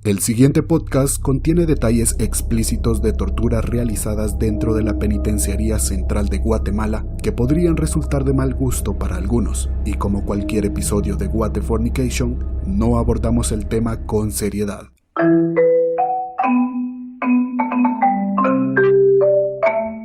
El siguiente podcast contiene detalles explícitos de torturas realizadas dentro de la Penitenciaría Central de Guatemala que podrían resultar de mal gusto para algunos, y como cualquier episodio de Guatefornication, no abordamos el tema con seriedad.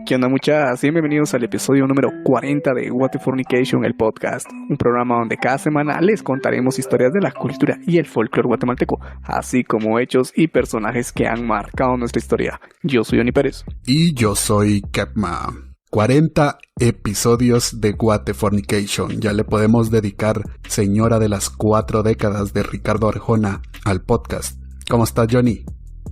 ¿Qué onda, muchachos? Bienvenidos al episodio número 40 de Guatefornication, el podcast, un programa donde cada semana les contaremos historias de la cultura y el folclore guatemalteco, así como hechos y personajes que han marcado nuestra historia. Yo soy Oni Pérez. Y yo soy Kepma. 40 episodios de Guatefornication. Ya le podemos dedicar Señora de las 4 décadas de Ricardo Arjona al podcast. ¿Cómo estás, Johnny?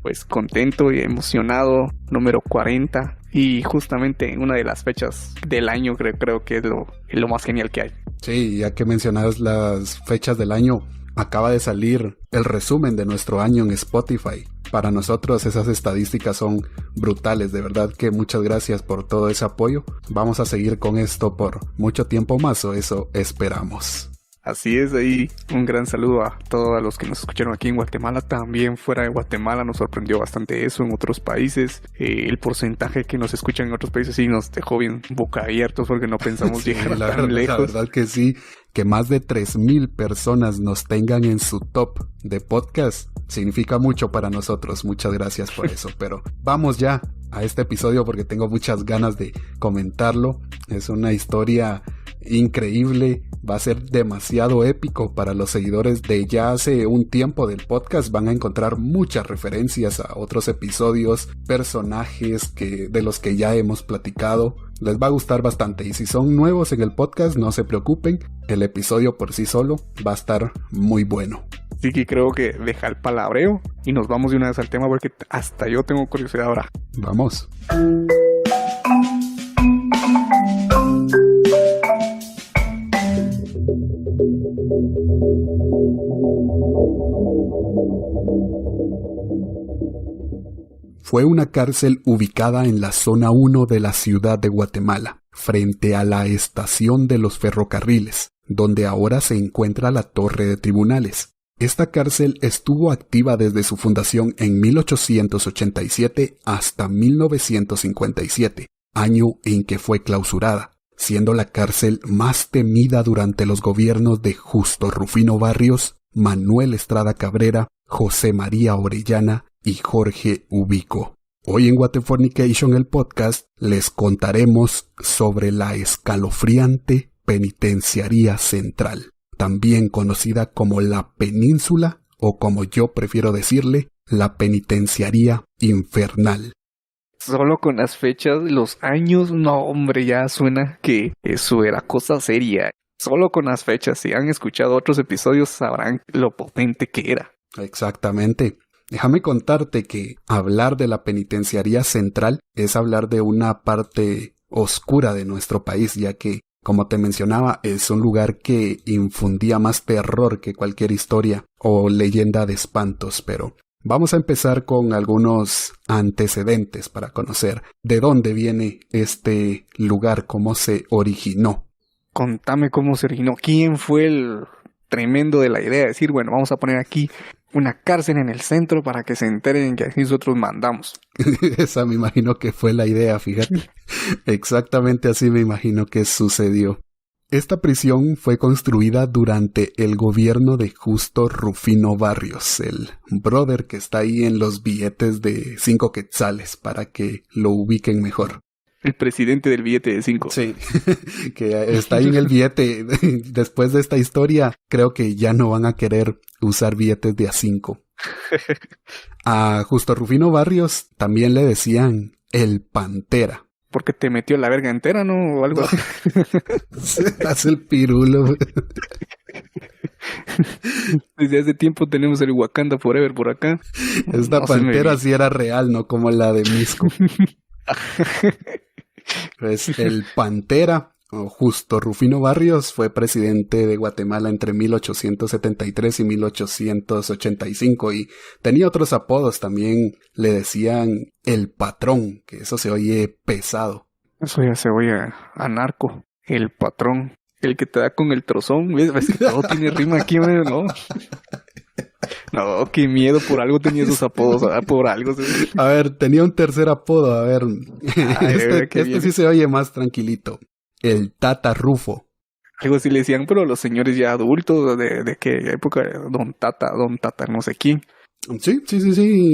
Pues contento y emocionado, número 40. Y justamente en una de las fechas del año creo que es lo más genial que hay. Sí, ya que mencionabas las fechas del año, acaba de salir el resumen de nuestro año en Spotify. Para nosotros esas estadísticas son brutales, de verdad que muchas gracias por todo ese apoyo. Vamos a seguir con esto por mucho tiempo más, o eso esperamos. Así es, ahí un gran saludo a todos los que nos escucharon aquí en Guatemala, también fuera de Guatemala. Nos sorprendió bastante eso en otros países, el porcentaje que nos escuchan en otros países sí nos dejó bien boca abiertos porque no pensamos llegar tan lejos. La verdad que sí, que más de 3,000 personas nos tengan en su top de podcast significa mucho para nosotros. Muchas gracias por eso, pero vamos ya a este episodio porque tengo muchas ganas de comentarlo. Es una historia increíble, va a ser demasiado épico para los seguidores de ya hace un tiempo del podcast. Van a encontrar muchas referencias a otros episodios, personajes de los que ya hemos platicado. Les va a gustar bastante, y si son nuevos en el podcast, no se preocupen, el episodio por sí solo va a estar muy bueno. Así que creo que deja el palabreo y nos vamos de una vez al tema porque hasta yo tengo curiosidad ahora. Vamos. Fue una cárcel ubicada en la zona 1 de la ciudad de Guatemala, frente a la estación de los ferrocarriles, donde ahora se encuentra la torre de tribunales. Esta cárcel estuvo activa desde su fundación en 1887 hasta 1957, año en que fue clausurada, siendo la cárcel más temida durante los gobiernos de Justo Rufino Barrios, Manuel Estrada Cabrera, José María Orellana y Jorge Ubico. Hoy en Guatefornication, el podcast, les contaremos sobre la escalofriante Penitenciaría Central, también conocida como la Península, o como yo prefiero decirle, la Penitenciaría Infernal. Solo con las fechas, los años, no hombre, ya suena que eso era cosa seria. Solo con las fechas, si han escuchado otros episodios sabrán lo potente que era. Exactamente. Déjame contarte que hablar de la Penitenciaría Central es hablar de una parte oscura de nuestro país, ya que, como te mencionaba, es un lugar que infundía más terror que cualquier historia o leyenda de espantos, pero vamos a empezar con algunos antecedentes para conocer de dónde viene este lugar, cómo se originó. Contame cómo se originó, quién fue el tremendo de la idea de decir, bueno, vamos a poner aquí una cárcel en el centro para que se enteren que aquí nosotros mandamos. Esa me imagino que fue la idea, fíjate. Exactamente así me imagino que sucedió. Esta prisión fue construida durante el gobierno de Justo Rufino Barrios, el brother que está ahí en los billetes de 5 quetzales, para que lo ubiquen mejor. El presidente del billete de 5. Sí, que está ahí en el billete. Después de esta historia, creo que ya no van a querer usar billetes de a 5. A Justo Rufino Barrios también le decían el Pantera. Porque te metió la verga entera, ¿no? O algo así. Se hace el pirulo. Desde hace tiempo tenemos el Wakanda Forever por acá. Esta pantera sí era real, no como la de Misco. Pues el Pantera, o Justo Rufino Barrios, fue presidente de Guatemala entre 1873 y 1885 y tenía otros apodos. También le decían el Patrón, que eso se oye pesado. Eso ya se oye a narco. El patrón, el que te da con el trozón. ¿Ves que todo tiene rima aquí, ¿no? No, qué miedo, por algo tenía esos apodos, por algo. A ver, tenía un tercer apodo, a ver. Ay, Este sí se oye más tranquilito. El Tata Rufo. Algo así le decían, pero los señores ya adultos, ¿de qué época? Don Tata, no sé quién. Sí.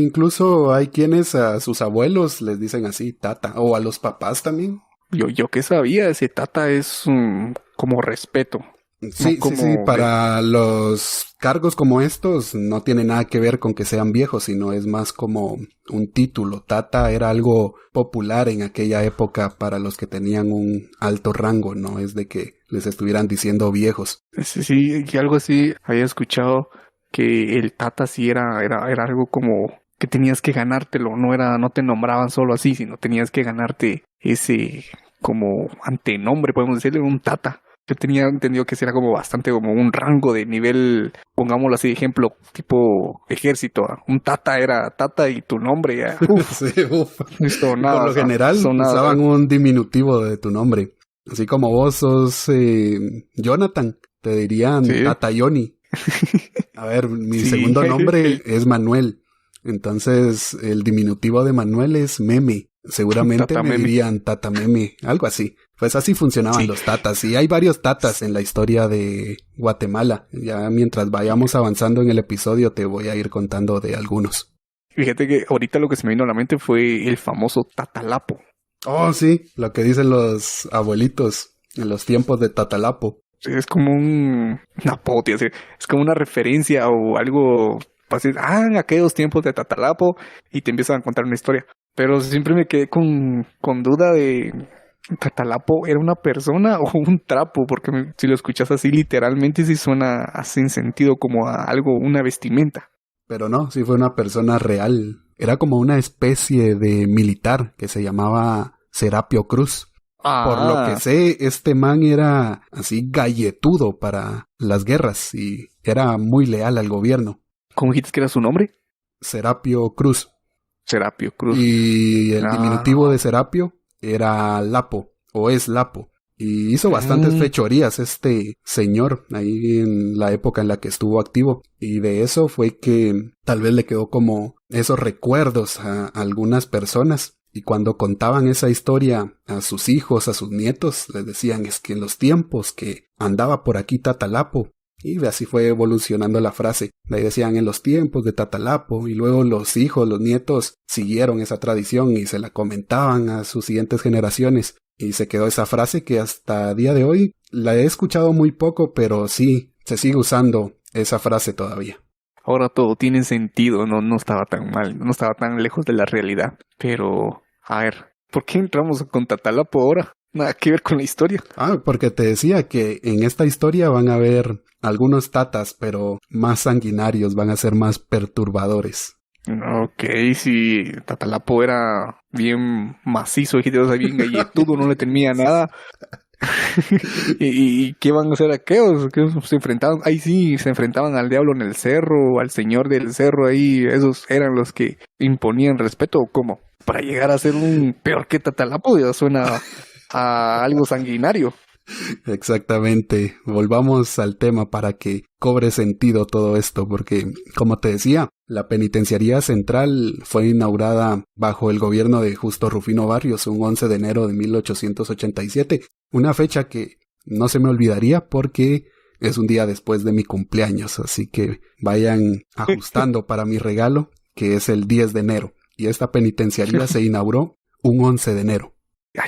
Incluso hay quienes a sus abuelos les dicen así, Tata. O a los papás también. Yo qué sabía, ese Tata es como respeto. Sí, No como sí. Para los cargos como estos no tiene nada que ver con que sean viejos, sino es más como un título. Tata era algo popular en aquella época para los que tenían un alto rango, no es de que les estuvieran diciendo viejos. Sí, que algo así había escuchado que el Tata sí era algo como que tenías que ganártelo, no te nombraban solo así, sino tenías que ganarte ese como antenombre, podemos decirle, un Tata. Yo tenía entendido que era como bastante como un rango de nivel, pongámoslo así de ejemplo, tipo ejército. Un Tata era Tata y tu nombre ya. Sí, uf. Sonaba, Por lo general usaban un diminutivo de tu nombre. Así como vos sos Jonathan, te dirían sí. Tata Johnny. A ver, mi Sí. segundo nombre es Manuel. Entonces el diminutivo de Manuel es Meme. Seguramente Tata me Meme. dirían Tata Meme, algo así. Pues así funcionaban Sí. los tatas. Y hay varios tatas en la historia de Guatemala. Ya mientras vayamos avanzando en el episodio te voy a ir contando de algunos. Fíjate que ahorita lo que se me vino a la mente fue el famoso Tatalapo. Oh, sí, lo que dicen los abuelitos en los tiempos de Tatalapo. Es como un apodo, tío, es como una referencia o algo para decir, en aquellos tiempos de Tatalapo, y te empiezan a contar una historia. Pero siempre me quedé con duda de ¿Tatalapo era una persona o un trapo? Porque si lo escuchas así literalmente sí suena así en sentido como a algo, una vestimenta. Pero no, sí fue una persona real. Era como una especie de militar que se llamaba Serapio Cruz. Por lo que sé, este man era así galletudo para las guerras y era muy leal al gobierno. ¿Cómo dijiste que era su nombre? Serapio Cruz. Serapio Cruz. Y el diminutivo de Serapio era Lapo, o es Lapo. Y hizo bastantes fechorías este señor ahí en la época en la que estuvo activo. Y de eso fue que tal vez le quedó como esos recuerdos a algunas personas. Y cuando contaban esa historia a sus hijos, a sus nietos, les decían, es que en los tiempos que andaba por aquí Tatalapo. Y así fue evolucionando la frase. De ahí decían en los tiempos de Tatalapo, y luego los hijos, los nietos siguieron esa tradición y se la comentaban a sus siguientes generaciones. Y se quedó esa frase que hasta día de hoy la he escuchado muy poco, pero sí, se sigue usando esa frase todavía. Ahora todo tiene sentido, no estaba tan mal, no estaba tan lejos de la realidad. Pero, a ver, ¿por qué entramos con Tatalapo ahora? Nada que ver con la historia. Porque te decía que en esta historia van a haber algunos tatas, pero más sanguinarios, van a ser más perturbadores. Ok, si Tatalapo era bien macizo, bien galletudo, no le temía nada. ¿Y qué van a hacer aquellos? ¿Qué se enfrentaban? Ahí sí, se enfrentaban al diablo en el cerro, al señor del cerro ahí. Esos eran los que imponían respeto, ¿o cómo? Para llegar a ser un peor que Tatalapo, ya suena a algo sanguinario. Exactamente. Volvamos al tema para que cobre sentido todo esto, porque, como te decía, la Penitenciaría Central fue inaugurada bajo el gobierno de Justo Rufino Barrios un 11 de enero de 1887, una fecha que no se me olvidaría porque es un día después de mi cumpleaños, así que vayan ajustando para mi regalo, que es el 10 de enero, y esta penitenciaría se inauguró un 11 de enero.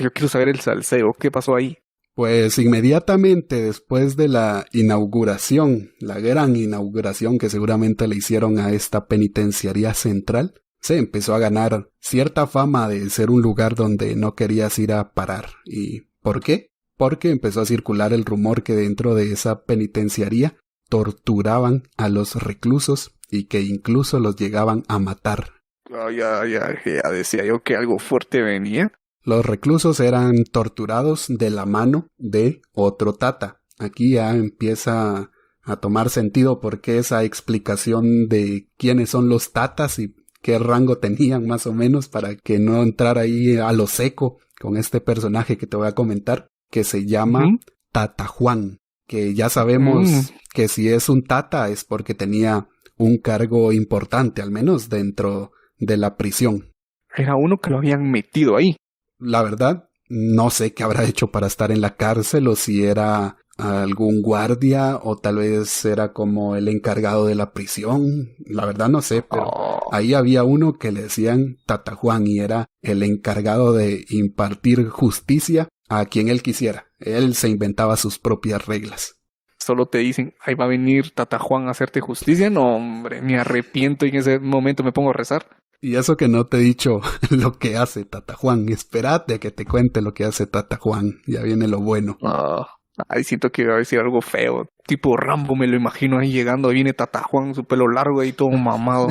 Yo quiero saber el salseo, ¿qué pasó ahí? Pues inmediatamente después de la inauguración, la gran inauguración que seguramente le hicieron a esta penitenciaría central, se empezó a ganar cierta fama de ser un lugar donde no querías ir a parar. ¿Y por qué? Porque empezó a circular el rumor que dentro de esa penitenciaría torturaban a los reclusos y que incluso los llegaban a matar. Ya decía yo que algo fuerte venía. Los reclusos eran torturados de la mano de otro tata. Aquí ya empieza a tomar sentido por qué esa explicación de quiénes son los tatas y qué rango tenían más o menos para que no entrara ahí a lo seco con este personaje que te voy a comentar, que se llama Tata Juan, que ya sabemos que si es un tata es porque tenía un cargo importante, al menos dentro de la prisión. Era uno que lo habían metido ahí. La verdad, no sé qué habrá hecho para estar en la cárcel, o si era algún guardia o tal vez era como el encargado de la prisión. La verdad no sé, pero ahí había uno que le decían Tata Juan y era el encargado de impartir justicia a quien él quisiera. Él se inventaba sus propias reglas. Solo te dicen, ahí va a venir Tata Juan a hacerte justicia. No, hombre, me arrepiento y en ese momento me pongo a rezar. Y eso que no te he dicho lo que hace Tata Juan. Espérate a que te cuente lo que hace Tata Juan. Ya viene lo bueno. Ay, siento que va a decir algo feo. Tipo Rambo, me lo imagino ahí llegando. Ahí viene Tata Juan, su pelo largo ahí todo mamado.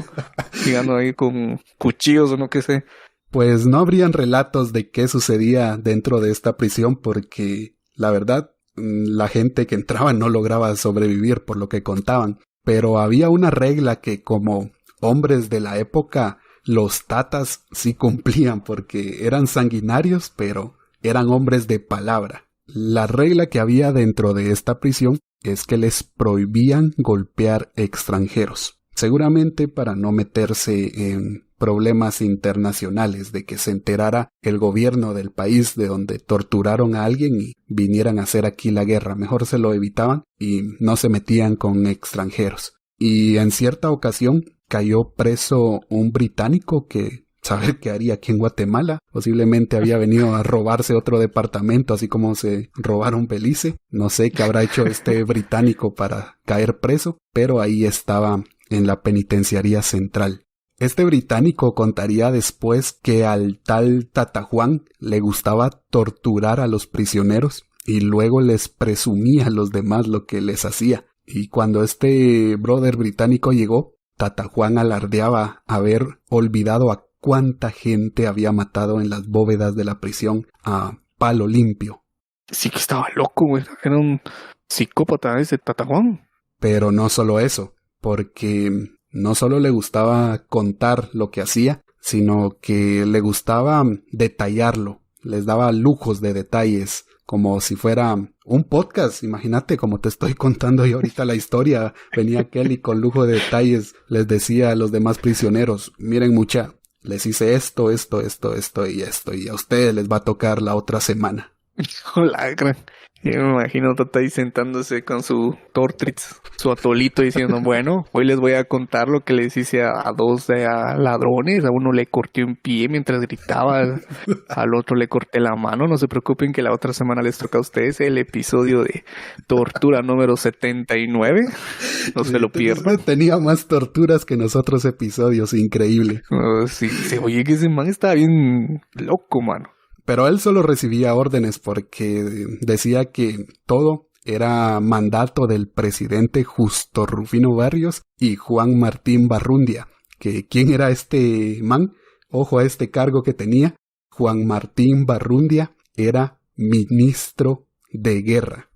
Llegando ahí con cuchillos o no qué sé. Pues no habrían relatos de qué sucedía dentro de esta prisión porque, la verdad, la gente que entraba no lograba sobrevivir por lo que contaban. Pero había una regla que como hombres de la época, los tatas sí cumplían porque eran sanguinarios, pero eran hombres de palabra. La regla que había dentro de esta prisión es que les prohibían golpear extranjeros, seguramente para no meterse en problemas internacionales de que se enterara el gobierno del país de donde torturaron a alguien y vinieran a hacer aquí la guerra. Mejor se lo evitaban y no se metían con extranjeros. Y en cierta ocasión cayó preso un británico que saber qué haría aquí en Guatemala. Posiblemente había venido a robarse otro departamento, así como se robaron Belice. No sé qué habrá hecho este británico para caer preso, pero ahí estaba en la penitenciaría central. Este británico contaría después que al tal Tata Juan le gustaba torturar a los prisioneros y luego les presumía a los demás lo que les hacía. Y cuando este brother británico llegó, Tata Juan alardeaba haber olvidado a cuánta gente había matado en las bóvedas de la prisión a palo limpio. Sí que estaba loco, güey. Era un psicópata ese Tata Juan. Pero no solo eso, porque no solo le gustaba contar lo que hacía, sino que le gustaba detallarlo. Les daba lujos de detalles, como si fuera un podcast. Imagínate, como te estoy contando yo ahorita la historia, venía Kelly con lujo de detalles, les decía a los demás prisioneros, miren mucha, les hice esto y a ustedes les va a tocar la otra semana. Hola, gran. Yo me imagino Tata ahí sentándose con su Tortrix, su atolito, diciendo, bueno, hoy les voy a contar lo que les hice a dos ladrones. A uno le corté un pie mientras gritaba, al otro le corté la mano. No se preocupen que la otra semana les toca a ustedes el episodio de tortura número 79. No se lo pierdan. Tenía más torturas que nosotros episodios, increíble. Sí, oye, que ese man estaba bien loco, mano. Pero él solo recibía órdenes porque decía que todo era mandato del presidente Justo Rufino Barrios y Juan Martín Barrundia. Que ¿quién era este man? Ojo a este cargo que tenía. Juan Martín Barrundia era ministro de guerra.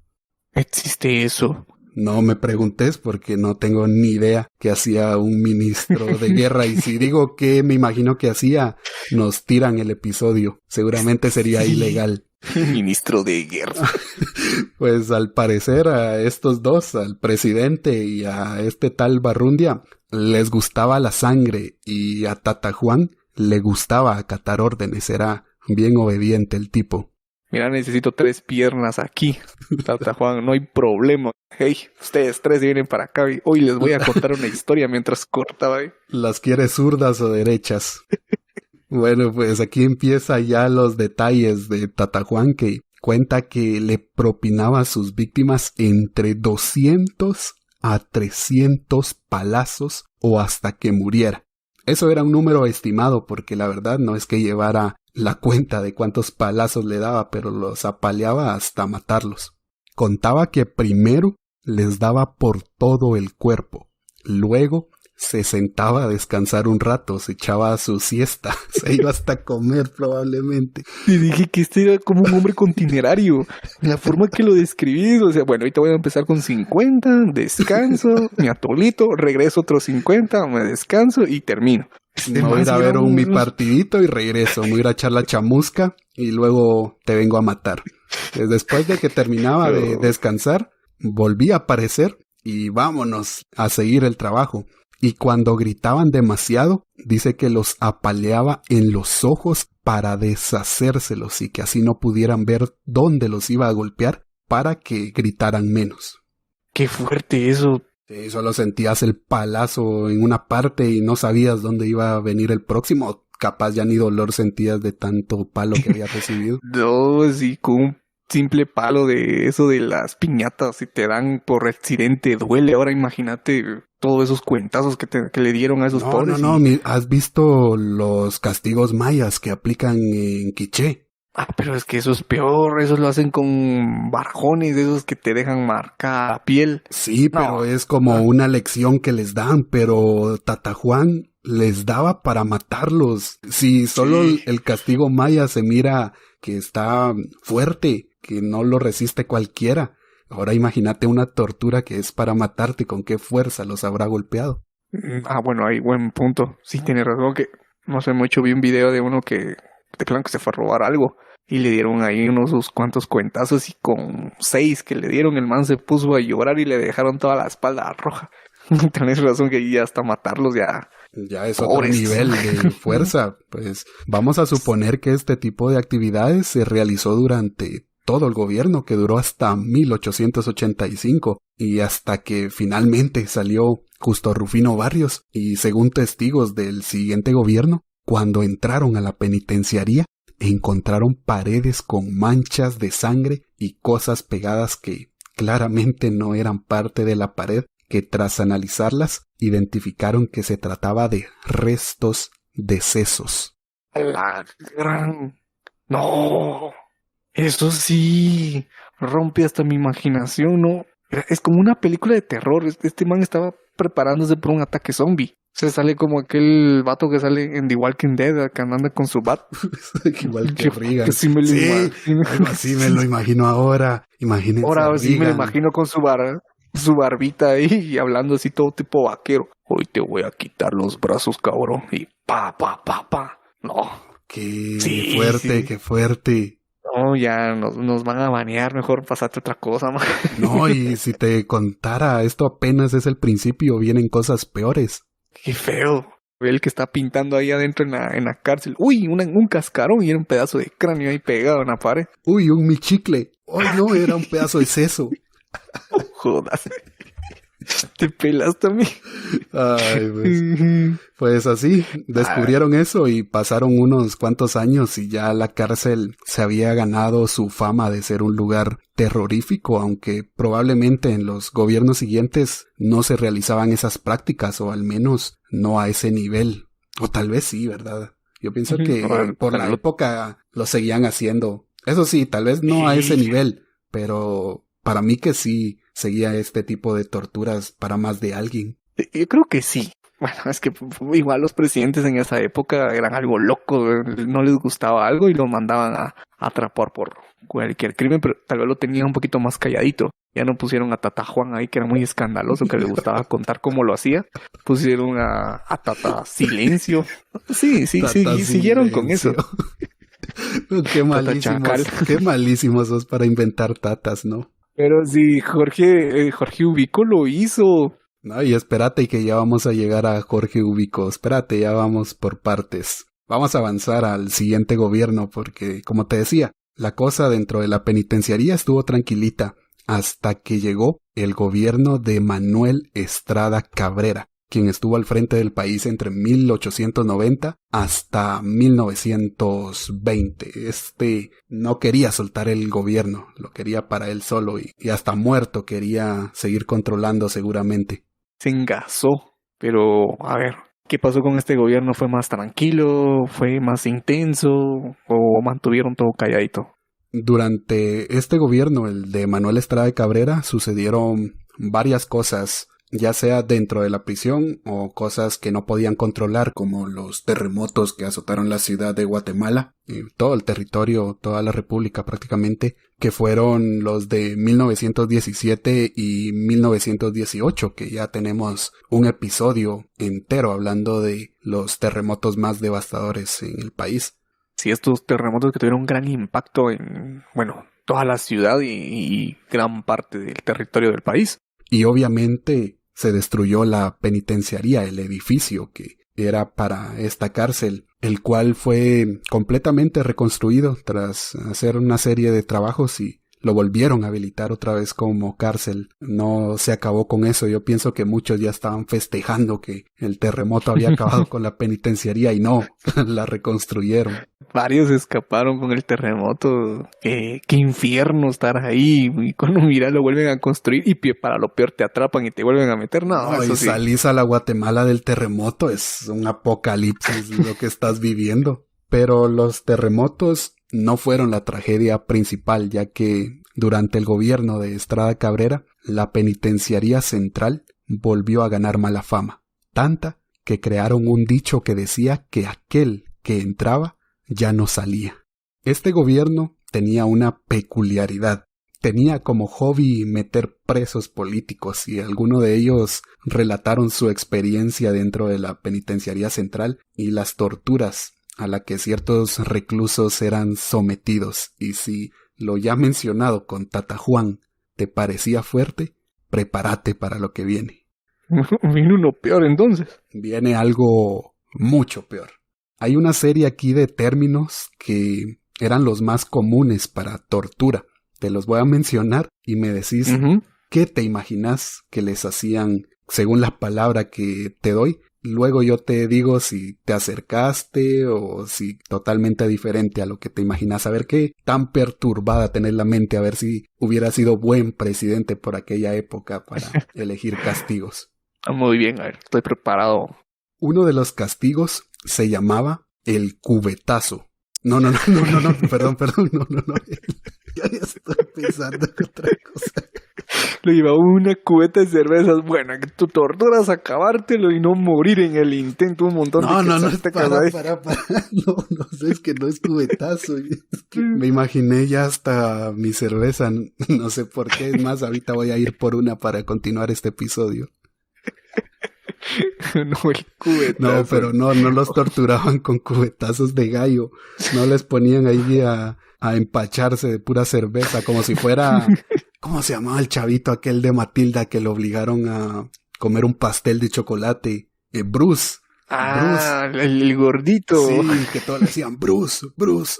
¿Existe eso? No me preguntes porque no tengo ni idea qué hacía un ministro de guerra. Y si digo que me imagino que hacía, nos tiran el episodio. Seguramente sería ilegal. Ministro de guerra. Pues al parecer a estos dos, al presidente y a este tal Barrundia, les gustaba la sangre y a Tata Juan le gustaba acatar órdenes. Era bien obediente el tipo. Mira, necesito 3 piernas aquí. Tata Juan, no hay problema. Hey, ustedes 3 vienen para acá y hoy les voy a contar una historia mientras cortaba ahí. ¿Las quieres zurdas o derechas? Bueno, pues aquí empieza ya los detalles de Tata Juan, que cuenta que le propinaba a sus víctimas entre 200 a 300 palazos o hasta que muriera. Eso era un número estimado porque la verdad no es que llevara la cuenta de cuántos palazos le daba, pero los apaleaba hasta matarlos. Contaba que primero les daba por todo el cuerpo, luego se sentaba a descansar un rato, se echaba su siesta, se iba hasta comer probablemente. Y dije que este era como un hombre continerario, la forma que lo describís, o sea, bueno, ahorita voy a empezar con 50, descanso, mi atolito, regreso otros 50, me descanso y termino. Me voy a ir a ver mi partidito y regreso, me voy a ir a echar la chamusca y luego te vengo a matar. Después de que terminaba de descansar, volví a aparecer y vámonos a seguir el trabajo. Y cuando gritaban demasiado, dice que los apaleaba en los ojos para deshacérselos y que así no pudieran ver dónde los iba a golpear para que gritaran menos. Qué fuerte eso. Sí, solo sentías el palazo en una parte y no sabías dónde iba a venir el próximo. Capaz ya ni dolor sentías de tanto palo que había recibido. No, sí, con un simple palo de eso de las piñatas, si te dan por accidente, duele. Ahora imagínate todos esos cuentazos que le dieron a esos pobres. No, ¿has visto los castigos mayas que aplican en Quiché? Pero es que eso es peor, eso lo hacen con barajones, esos que te dejan marcar la piel. Sí, pero es como una lección que les dan, pero Tata Juan les daba para matarlos. Si solo el castigo maya se mira que está fuerte, que no lo resiste cualquiera. Ahora imagínate una tortura que es para matarte, ¿con qué fuerza los habrá golpeado? Bueno, ahí buen punto. Sí, tiene razón que no sé mucho, vi un video de uno que declaran que se fue a robar algo y le dieron ahí unos cuantos cuentazos y con 6 que le dieron el man se puso a llorar y le dejaron toda la espalda roja. Tienes razón que ya hasta matarlos ya es otro nivel de fuerza. Pues vamos a suponer que este tipo de actividades se realizó durante todo el gobierno, que duró hasta 1885 y hasta que finalmente salió Justo Rufino Barrios. Y según testigos del siguiente gobierno, cuando entraron a la penitenciaría, encontraron paredes con manchas de sangre y cosas pegadas que claramente no eran parte de la pared, que tras analizarlas identificaron que se trataba de restos de sesos. La gran... No, eso sí rompe hasta mi imaginación, ¿no? Es como una película de terror. Este man estaba preparándose por un ataque zombie. Se sale como aquel vato que sale en The Walking Dead, que anda con su bat. Igual que Regan. Que sí me lo imagino. Algo así me lo imagino ahora. Imagínense. Ahora sí me lo imagino con su barbita ahí y hablando así todo tipo vaquero. Hoy te voy a quitar los brazos, cabrón. Y pa. No. Qué fuerte, qué fuerte. No, ya nos van a banear, mejor pasate otra cosa, man. No, y si te contara, esto apenas es el principio, vienen cosas peores. Qué feo. El que está pintando ahí adentro en la cárcel. Uy, un cascarón y era un pedazo de cráneo ahí pegado en la pared. Uy, un michicle. Ay, no, era un pedazo de seso. Jodas. Te pelas también. Ay, pues así, descubrieron eso y pasaron unos cuantos años y ya la cárcel se había ganado su fama de ser un lugar terrorífico, aunque probablemente en los gobiernos siguientes no se realizaban esas prácticas, o al menos no a ese nivel. O tal vez sí, ¿verdad? Yo pienso que por la época lo seguían haciendo. Eso sí, tal vez no a ese nivel, pero para mí que sí seguía este tipo de torturas para más de alguien. Yo creo que sí. Bueno, es que igual los presidentes en esa época eran algo locos, no les gustaba algo y lo mandaban a atrapar por cualquier crimen, pero tal vez lo tenían un poquito más calladito. Ya no pusieron a Tata Juan ahí, que era muy escandaloso, que le gustaba contar cómo lo hacía. Pusieron a Tata Silencio. Sí, siguieron con eso. Qué malísimos sos para inventar tatas, ¿no? Pero sí, Jorge Ubico lo hizo. No, y espérate que ya vamos a llegar a Jorge Ubico. Espérate, ya vamos por partes. Vamos a avanzar al siguiente gobierno porque, como te decía, la cosa dentro de la penitenciaría estuvo tranquilita hasta que llegó el gobierno de Manuel Estrada Cabrera, quien estuvo al frente del país entre 1890 hasta 1920. No quería soltar el gobierno, lo quería para él solo y hasta muerto quería seguir controlando seguramente. Se engasó, pero a ver, ¿qué pasó con este gobierno? ¿Fue más tranquilo? ¿Fue más intenso? ¿O mantuvieron todo calladito? Durante este gobierno, el de Manuel Estrada Cabrera, sucedieron varias cosas, ya sea dentro de la prisión o cosas que no podían controlar, como los terremotos que azotaron la ciudad de Guatemala y todo el territorio, toda la república prácticamente, que fueron los de 1917 y 1918, que ya tenemos un episodio entero hablando de los terremotos más devastadores en el país. Sí, estos terremotos que tuvieron un gran impacto en, toda la ciudad y gran parte del territorio del país. Y obviamente se destruyó la penitenciaría, el edificio que era para esta cárcel, el cual fue completamente reconstruido tras hacer una serie de trabajos y lo volvieron a habilitar otra vez como cárcel. No se acabó con eso. Yo pienso que muchos ya estaban festejando que el terremoto había acabado con la penitenciaría y no, la reconstruyeron. Varios escaparon con el terremoto. Qué infierno estar ahí. Y cuando miras lo vuelven a construir y para lo peor te atrapan y te vuelven a meter. No, eso y sí. Salís a la Guatemala del terremoto. Es un apocalipsis lo que estás viviendo. Pero los terremotos no fueron la tragedia principal, ya que durante el gobierno de Estrada Cabrera, la penitenciaría central volvió a ganar mala fama, tanta que crearon un dicho que decía que aquel que entraba ya no salía. Este gobierno tenía una peculiaridad. Tenía como hobby meter presos políticos y algunos de ellos relataron su experiencia dentro de la penitenciaría central y las torturas a la que ciertos reclusos eran sometidos. Y si lo ya mencionado con Tata Juan te parecía fuerte, prepárate para lo que viene. Viene uno peor entonces. Viene algo mucho peor. Hay una serie aquí de términos que eran los más comunes para tortura. Te los voy a mencionar y me decís qué te imaginas que les hacían según la palabra que te doy. Luego yo te digo si te acercaste o si totalmente diferente a lo que te imaginas. A ver qué tan perturbada tenés la mente, a ver si hubiera sido buen presidente por aquella época para elegir castigos. Muy bien, a ver, estoy preparado. Uno de los castigos se llamaba el cubetazo. No, perdón, no. Ya estoy pensando en otra cosa. Le llevaba una cubeta de cervezas. Bueno, que tu tortura es acabártelo y no morir en el intento un montón de para. No, es que no es cubetazo. Es que me imaginé ya hasta mi cerveza. No sé por qué. Es más, ahorita voy a ir por una para continuar este episodio. No, el cubetazo. No, pero no los torturaban con cubetazos de gallo. No les ponían ahí a empacharse de pura cerveza, como si fuera... ¿Cómo se llamaba el chavito aquel de Matilda que lo obligaron a comer un pastel de chocolate? Bruce. El gordito. Sí, que todos le decían Bruce. Pues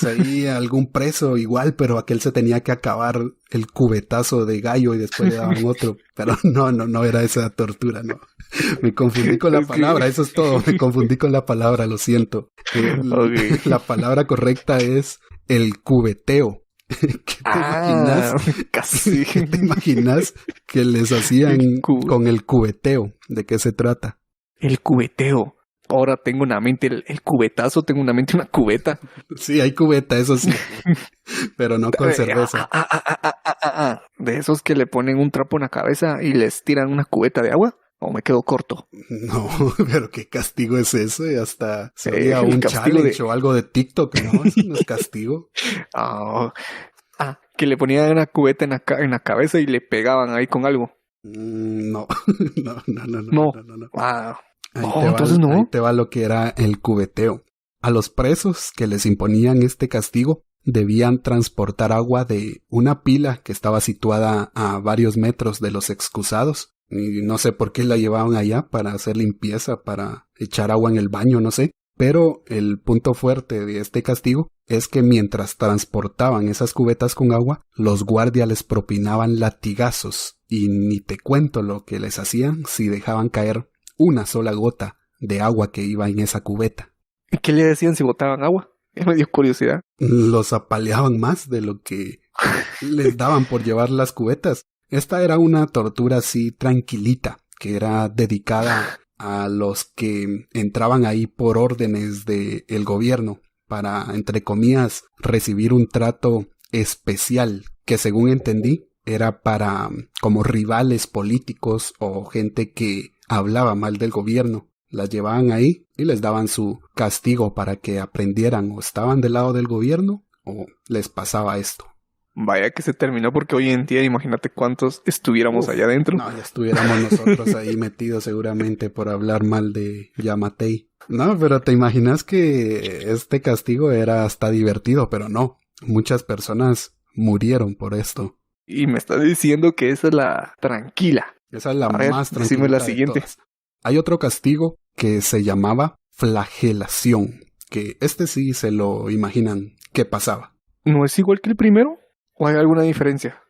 ahí algún preso igual, pero aquel se tenía que acabar el cubetazo de gallo y después le daban otro. Pero no era esa tortura, no. Me confundí con la palabra, eso es todo. Me confundí con la palabra, lo siento. Okay. La palabra correcta es el cubeteo. ¿Qué te imaginas que les hacían con el cubeteo? ¿De qué se trata? El cubeteo. Ahora tengo en la mente el cubetazo, tengo en la mente una cubeta. Sí, hay cubeta, eso sí. Pero no con cerveza. De esos que le ponen un trapo en la cabeza y les tiran una cubeta de agua. ¿O me quedo corto? No, pero ¿qué castigo es eso? Y hasta sería un challenge o algo de TikTok, ¿no? Eso no es castigo. Que le ponían una cubeta en la cabeza y le pegaban ahí con algo. No. Ahí te va lo que era el cubeteo. A los presos que les imponían este castigo debían transportar agua de una pila que estaba situada a varios metros de los excusados. Y no sé por qué la llevaban allá para hacer limpieza, para echar agua en el baño, no sé. Pero el punto fuerte de este castigo es que mientras transportaban esas cubetas con agua, los guardias les propinaban latigazos. Y ni te cuento lo que les hacían si dejaban caer una sola gota de agua que iba en esa cubeta. ¿Y qué le decían si botaban agua? Me dio curiosidad. Los apaleaban más de lo que les daban por llevar las cubetas. Esta era una tortura así tranquilita, que era dedicada a los que entraban ahí por órdenes del gobierno para, entre comillas, recibir un trato especial, que según entendí era para como rivales políticos o gente que hablaba mal del gobierno. Las llevaban ahí y les daban su castigo para que aprendieran o estaban del lado del gobierno o les pasaba esto. Vaya que se terminó porque hoy en día imagínate cuántos estuviéramos allá adentro. No, ya estuviéramos nosotros ahí metidos seguramente por hablar mal de Yamatei. No, pero te imaginas que este castigo era hasta divertido, pero no. Muchas personas murieron por esto. Y me estás diciendo que esa es la tranquila. Esa es la A ver, más decime tranquila la de siguiente. todas. Hay otro castigo que se llamaba flagelación, que sí se lo imaginan qué pasaba. ¿No es igual que el primero? ¿O hay alguna diferencia?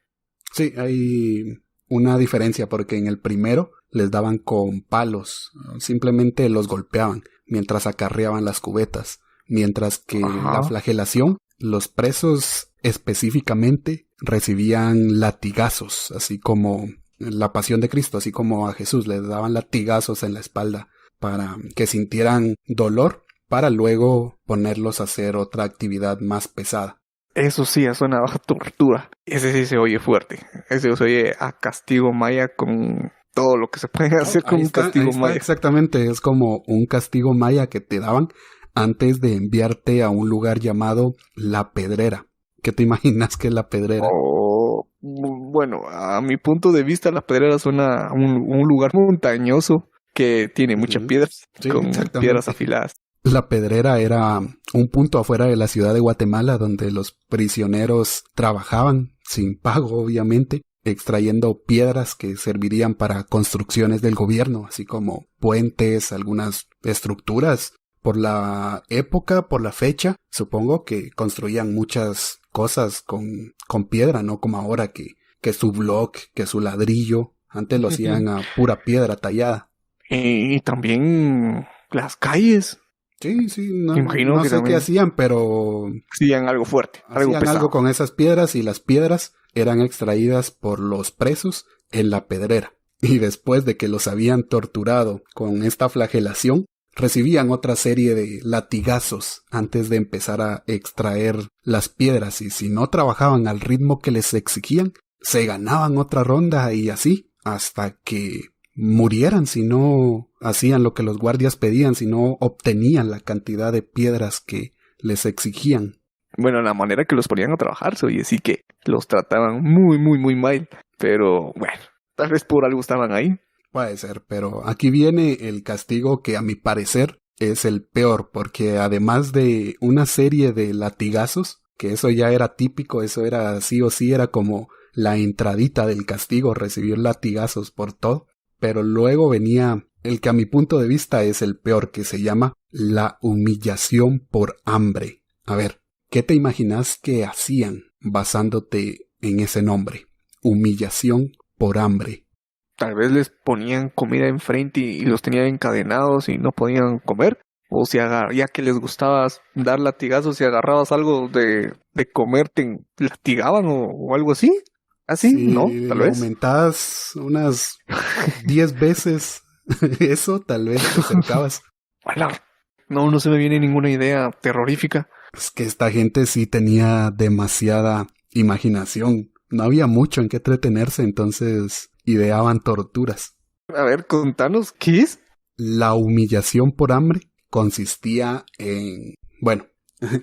Sí, hay una diferencia porque en el primero les daban con palos, simplemente los golpeaban mientras acarreaban las cubetas, mientras que la flagelación, los presos específicamente recibían latigazos, así como la pasión de Cristo, así como a Jesús les daban latigazos en la espalda para que sintieran dolor, para luego ponerlos a hacer otra actividad más pesada. Eso sí, suena a tortura. Ese sí se oye fuerte. Ese se oye a castigo maya con todo lo que se puede hacer con un castigo maya. Exactamente, es como un castigo maya que te daban antes de enviarte a un lugar llamado La Pedrera. ¿Qué te imaginas que es La Pedrera? Bueno, a mi punto de vista, La Pedrera suena a un lugar montañoso que tiene muchas piedras, con piedras afiladas. La Pedrera era un punto afuera de la ciudad de Guatemala donde los prisioneros trabajaban sin pago, obviamente, extrayendo piedras que servirían para construcciones del gobierno, así como puentes, algunas estructuras. Por la época, por la fecha, supongo que construían muchas cosas con piedra, no como ahora que su block, que su ladrillo. Antes lo hacían a pura piedra tallada. Y también las calles. Sí, no sé qué hacían, pero hacían algo fuerte, algo hacían pesado. Algo con esas piedras, y las piedras eran extraídas por los presos en La Pedrera. Y después de que los habían torturado con esta flagelación, recibían otra serie de latigazos antes de empezar a extraer las piedras, y si no trabajaban al ritmo que les exigían, se ganaban otra ronda y así hasta que murieran si no hacían lo que los guardias pedían, si no obtenían la cantidad de piedras que les exigían. Bueno, la manera que los ponían a trabajar, oye, sí que los trataban muy, muy, muy mal. Pero bueno, tal vez por algo estaban ahí. Puede ser, pero aquí viene el castigo que a mi parecer es el peor, porque además de una serie de latigazos, que eso ya era típico, eso era sí o sí, era como la entradita del castigo, recibir latigazos por todo. Pero luego venía el que a mi punto de vista es el peor, que se llama la humillación por hambre. A ver, ¿qué te imaginas que hacían basándote en ese nombre? Humillación por hambre. Tal vez les ponían comida enfrente y los tenían encadenados y no podían comer. O si ya que les gustaba dar latigazos, si agarrabas algo de comer, te latigaban o algo así. ¿Así? Sí, ¿no? Tal vez. Aumentabas unas 10 veces eso, tal vez te acercabas. No se me viene ninguna idea terrorífica. Es que esta gente sí tenía demasiada imaginación. No había mucho en qué entretenerse, entonces ideaban torturas. A ver, contanos, ¿qué es? La humillación por hambre consistía en... Bueno,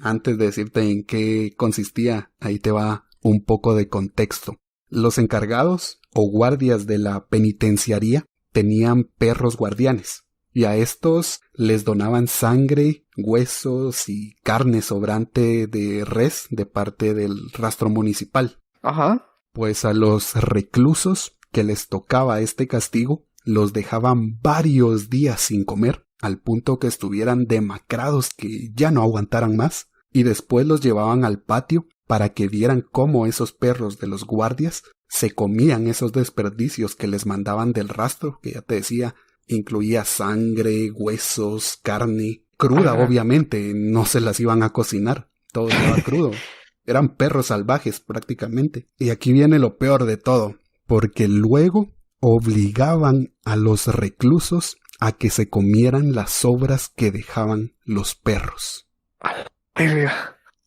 antes de decirte en qué consistía, ahí te va un poco de contexto. Los encargados o guardias de la penitenciaría tenían perros guardianes, y a estos les donaban sangre, huesos y carne sobrante de res de parte del rastro municipal. Ajá. Pues a los reclusos que les tocaba este castigo, los dejaban varios días sin comer, al punto que estuvieran demacrados, que ya no aguantaran más, y después los llevaban al patio para que vieran cómo esos perros de los guardias se comían esos desperdicios que les mandaban del rastro, que ya te decía, incluía sangre, huesos, carne, cruda. Ajá. Obviamente, no se las iban a cocinar, todo estaba crudo. Eran perros salvajes prácticamente. Y aquí viene lo peor de todo, porque luego obligaban a los reclusos a que se comieran las sobras que dejaban los perros.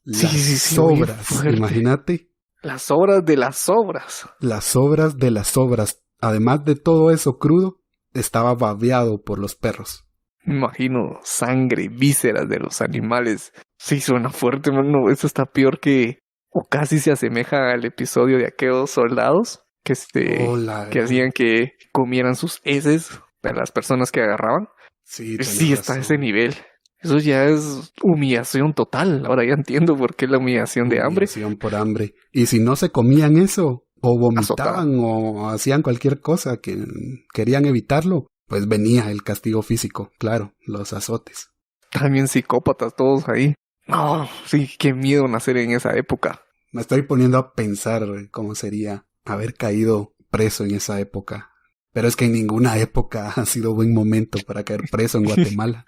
Las sobras, imagínate. Las sobras de las sobras. Las sobras de las sobras. Además de todo eso crudo, estaba babeado por los perros. Me imagino sangre, vísceras de los animales. Sí, suena fuerte, mano. Eso está peor que... O casi se asemeja al episodio de aquellos soldados que hacían que comieran sus heces de las personas que agarraban. Sí, está a ese nivel. Eso ya es humillación total. Ahora ya entiendo por qué la humillación de hambre. Humillación por hambre. Y si no se comían eso, o vomitaban o hacían cualquier cosa que querían evitarlo, pues venía el castigo físico, claro, los azotes. También psicópatas todos ahí. No, sí, qué miedo nacer en esa época. Me estoy poniendo a pensar cómo sería haber caído preso en esa época. Pero es que en ninguna época ha sido buen momento para caer preso en Guatemala.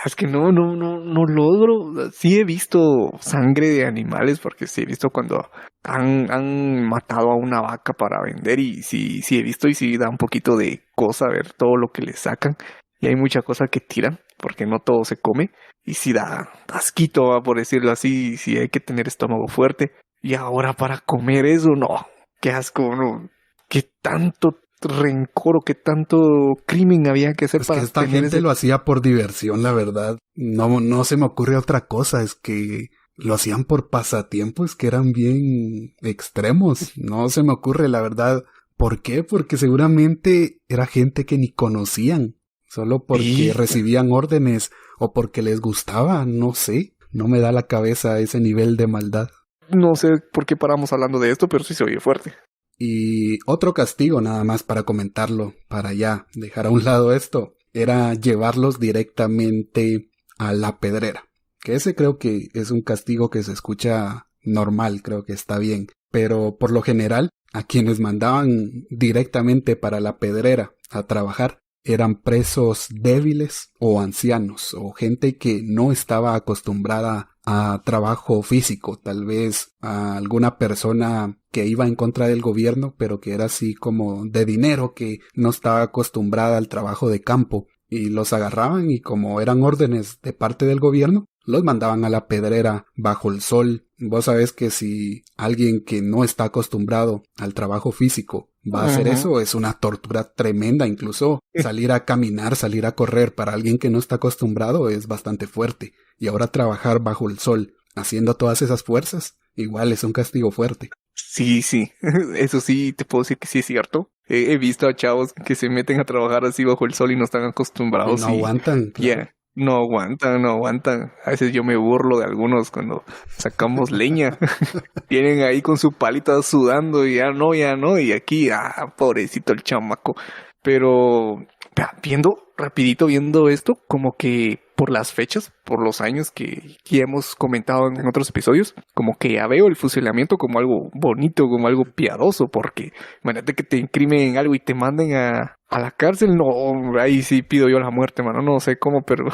Es que no logro. Sí he visto sangre de animales, porque sí he visto cuando han matado a una vaca para vender, y sí he visto, y sí da un poquito de cosa ver todo lo que le sacan. Y hay mucha cosa que tiran, porque no todo se come. Y sí da asquito, por decirlo así, sí hay que tener estómago fuerte. Y ahora para comer eso, no, qué asco, no. Qué tanto rencor o qué tanto crimen había que hacer Es para que esta tener gente lo hacía por diversión, la verdad. No se me ocurre otra cosa, es que lo hacían por pasatiempos que eran bien extremos. No se me ocurre, la verdad. ¿Por qué? Porque seguramente era gente que ni conocían, solo porque Sí, recibían órdenes o porque les gustaba, no sé. No me da la cabeza ese nivel de maldad. no sé por qué paramos hablando de esto, pero sí se oye fuerte. Y otro castigo, nada más para comentarlo, para ya dejar a un lado esto, era llevarlos directamente a la pedrera. Que ese creo que es un castigo que se escucha normal, creo que está bien. Pero por lo general, a quienes mandaban directamente para la pedrera a trabajar eran presos débiles o ancianos o gente que no estaba acostumbrada a trabajo físico, tal vez a alguna persona que iba en contra del gobierno, pero que era así como de dinero, que no estaba acostumbrada al trabajo de campo, y los agarraban y como eran órdenes de parte del gobierno, los mandaban a la pedrera bajo el sol. Vos sabés que si alguien que no está acostumbrado al trabajo físico va a hacer eso, es una tortura tremenda. Incluso salir a caminar, salir a correr para alguien que no está acostumbrado es bastante fuerte. Y ahora trabajar bajo el sol, haciendo todas esas fuerzas, igual es un castigo fuerte. Sí, eso sí, te puedo decir que sí es cierto. He visto a chavos que se meten a trabajar así bajo el sol y no están Y acostumbrados no y aguantan, claro. ya, no aguantan. A veces yo me burlo de algunos cuando sacamos leña. Vienen ahí con su palita sudando y ya no, y aquí, pobrecito el chamaco. Pero rapidito viendo esto, como que por las fechas, por los años que ya hemos comentado en otros episodios, como que ya veo el fusilamiento como algo bonito, como algo piadoso, porque imagínate que te incrimen algo y te manden a la cárcel, no, ahí sí pido yo la muerte, mano, no sé cómo, pero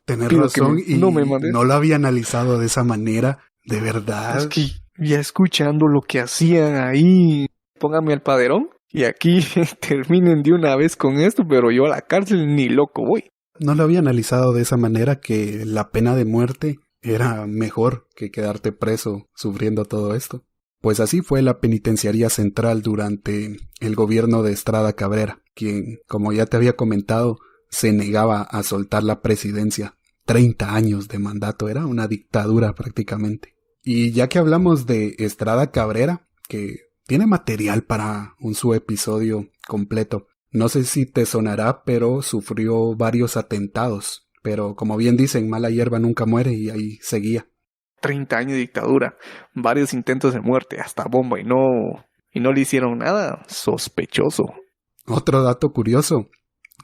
Tenés pido razón que y no me manden. no lo había analizado de esa manera, de Es verdad. que ya escuchando lo que hacían ahí, póngame al paderón y aquí terminen de una vez con esto, pero yo a la cárcel ni loco voy. No lo había analizado de esa manera, que la pena de muerte era mejor que quedarte preso sufriendo todo esto. Pues así fue la penitenciaría central durante el gobierno de Estrada Cabrera, quien, como ya te había comentado, se negaba a soltar la presidencia. 30 años de mandato, era una dictadura prácticamente. Y ya que hablamos de Estrada Cabrera, que tiene material para un subepisodio completo, no sé si te sonará, pero sufrió varios atentados. Pero como bien dicen, mala hierba nunca muere, y ahí seguía. 30 años de dictadura, varios intentos de muerte, hasta bomba y no le hicieron nada. Sospechoso. Otro dato curioso,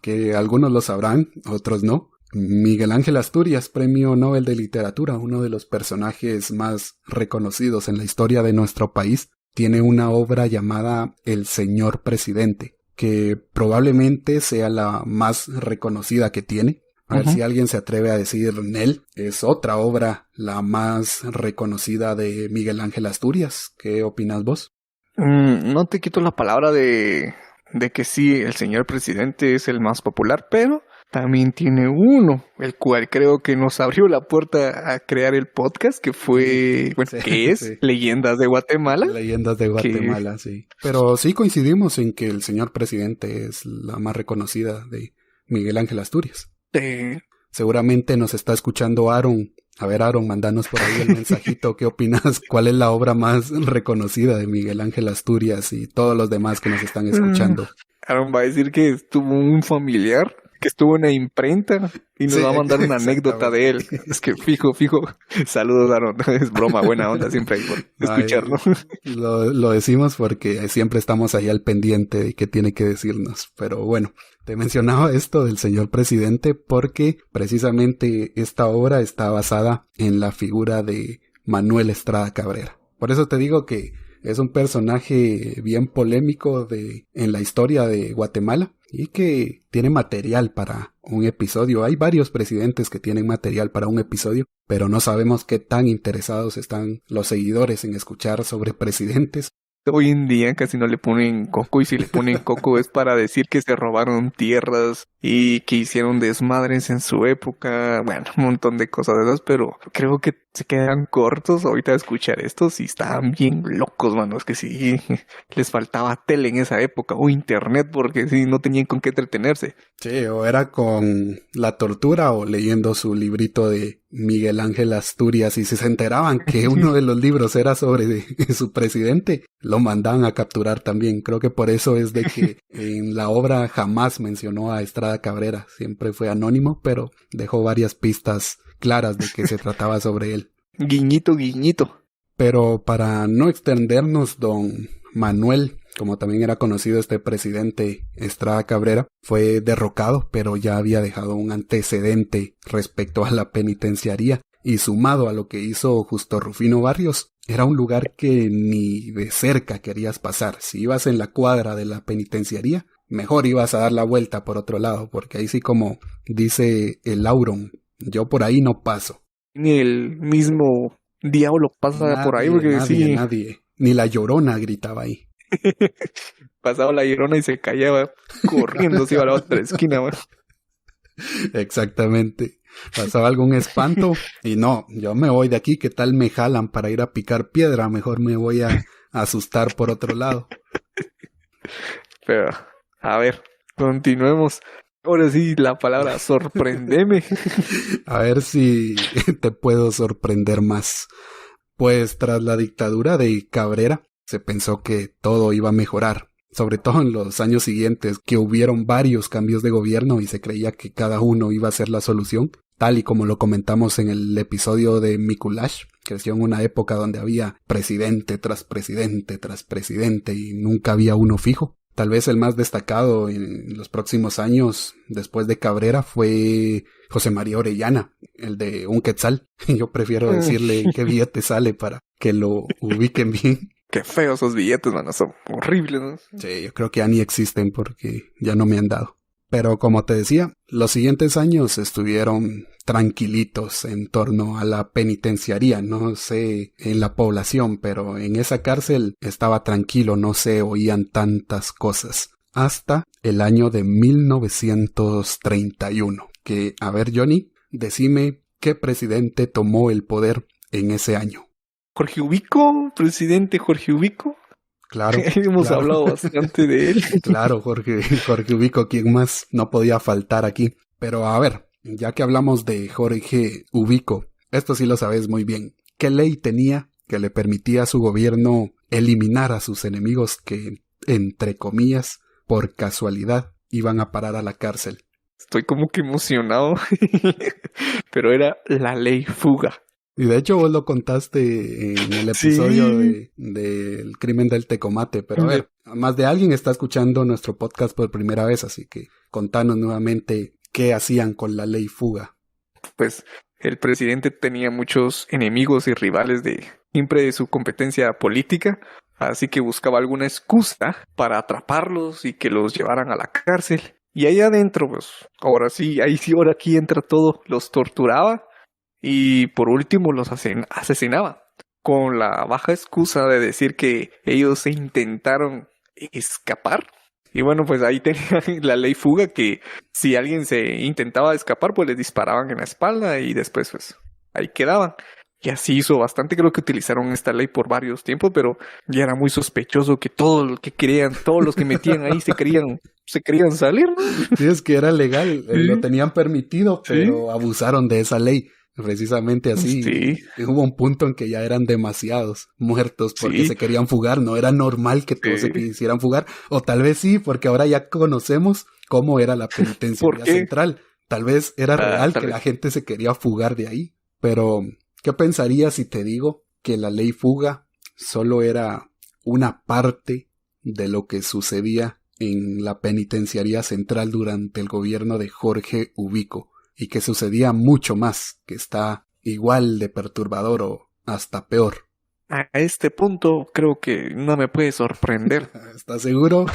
que algunos lo sabrán, otros no. Miguel Ángel Asturias, Premio Nobel de Literatura, uno de los personajes más reconocidos en la historia de nuestro país, tiene una obra llamada El Señor Presidente, que probablemente sea la más reconocida que tiene. A ver si alguien se atreve a decir Nel. Es otra obra, la más reconocida de Miguel Ángel Asturias. ¿Qué opinas vos? No te quito la palabra de que sí, el señor presidente es el más popular, pero también tiene uno, el cual creo que nos abrió la puerta a crear el podcast, que fue, bueno, Sí, que es sí. Leyendas de Guatemala. Leyendas de Guatemala, sí. Pero sí coincidimos en que el señor presidente es la más reconocida de Miguel Ángel Asturias. Seguramente nos está escuchando Aaron. A ver, Aaron, mandanos por ahí el mensajito. ¿Qué opinas? ¿Cuál es la obra más reconocida de Miguel Ángel Asturias y todos los demás que nos están escuchando? Aaron va a decir que tuvo un familiar que estuvo en la imprenta y nos va a mandar una anécdota de él. Es que fijo. Saludos, Aaron. Es broma, buena onda siempre hay por escucharlo. Lo decimos porque siempre estamos ahí al pendiente de qué tiene que decirnos. Pero bueno, te mencionaba esto del señor presidente porque precisamente esta obra está basada en la figura de Manuel Estrada Cabrera. Por eso te digo que es un personaje bien polémico en la historia de Guatemala y que tiene material para un episodio. Hay varios presidentes que tienen material para un episodio, pero no sabemos qué tan interesados están los seguidores en escuchar sobre presidentes. Hoy en día casi no le ponen coco, y si le ponen coco es para decir que se robaron tierras y que hicieron desmadres en su época. Bueno, un montón de cosas de esas, pero creo que se quedan cortos ahorita de escuchar esto. Sí, estaban bien locos, mano. Es que sí, les faltaba tele en esa época o internet porque sí, no tenían con qué entretenerse. Sí, o era con la tortura o leyendo su librito de Miguel Ángel Asturias, y si se enteraban que uno de los libros era sobre su presidente, lo mandaban a capturar también. Creo que por eso es de que en la obra jamás mencionó a Estrada Cabrera, siempre fue anónimo, pero dejó varias pistas claras de que se trataba sobre él. Guiñito. Pero para no extendernos, don Manuel, como también era conocido este presidente Estrada Cabrera, fue derrocado, pero ya había dejado un antecedente respecto a la penitenciaría, y sumado a lo que hizo Justo Rufino Barrios, era un lugar que ni de cerca querías pasar. Si ibas en la cuadra de la penitenciaría, mejor ibas a dar la vuelta por otro lado, porque ahí sí, como dice el Auron, yo por ahí no paso. Ni el mismo diablo pasa por ahí, porque nadie. Ni la Llorona gritaba ahí. Pasaba la Llorona y se callaba corriendo, se iba a la otra esquina, man. Exactamente. Pasaba algún espanto y no, yo me voy de aquí, ¿qué tal me jalan para ir a picar piedra? Mejor me voy a asustar por otro lado. Pero, a ver, continuemos. Ahora sí, la palabra sorprendeme. A ver si te puedo sorprender más. Pues tras la dictadura de Cabrera, se pensó que todo iba a mejorar, sobre todo en los años siguientes, que hubieron varios cambios de gobierno y se creía que cada uno iba a ser la solución, tal y como lo comentamos en el episodio de Mikulash. Creció en una época donde había presidente tras presidente tras presidente y nunca había uno fijo. Tal vez el más destacado en los próximos años, después de Cabrera, fue José María Orellana, el de un quetzal. Yo prefiero decirle qué billete sale para que lo ubiquen bien. Qué feos esos billetes, mano, son horribles, ¿no? Sí, yo creo que ya ni existen porque ya no me han dado. Pero como te decía, los siguientes años estuvieron tranquilitos en torno a la penitenciaría. No sé en la población, pero en esa cárcel estaba tranquilo, no se oían tantas cosas. Hasta el año de 1931. Que, a ver, Johnny, decime qué presidente tomó el poder en ese año. Jorge Ubico, presidente Jorge Ubico. Claro. Hemos hablado bastante de él. Claro, Jorge Ubico, ¿quién más no podía faltar aquí? Pero a ver, ya que hablamos de Jorge Ubico, esto sí lo sabes muy bien. ¿Qué ley tenía que le permitía a su gobierno eliminar a sus enemigos que, entre comillas, por casualidad, iban a parar a la cárcel? Estoy como que emocionado, pero era la ley fuga. Y de hecho vos lo contaste en el episodio del crimen del Tecomate, pero a ver, más de alguien está escuchando nuestro podcast por primera vez, así que contanos nuevamente qué hacían con la ley fuga. Pues el presidente tenía muchos enemigos y rivales siempre de su competencia política, así que buscaba alguna excusa para atraparlos y que los llevaran a la cárcel. Y ahí adentro, pues, ahora aquí entra todo, los torturaba. Y por último los asesinaba, con la baja excusa de decir que ellos se intentaron escapar. Y bueno, pues ahí tenía la ley fuga, que si alguien se intentaba escapar, pues les disparaban en la espalda y después pues ahí quedaban. Y así hizo bastante, creo que utilizaron esta ley por varios tiempos, pero ya era muy sospechoso que todos los que metían ahí se querían salir, ¿no? Sí, es que era legal, lo tenían permitido, pero abusaron de esa ley. Precisamente así, hubo un punto en que ya eran demasiados muertos porque se querían fugar, no era normal que todos se quisieran fugar, o tal vez sí, porque ahora ya conocemos cómo era la penitenciaría ¿Por qué? central. Tal vez era real tal que vez. la gente se quería fugar de ahí. Pero, ¿qué pensarías si te digo que la ley fuga solo era una parte de lo que sucedía en la penitenciaría central durante el gobierno de Jorge Ubico? Y que sucedía mucho más, que está igual de perturbador o hasta peor. A este punto creo que no me puede sorprender. ¿Estás seguro?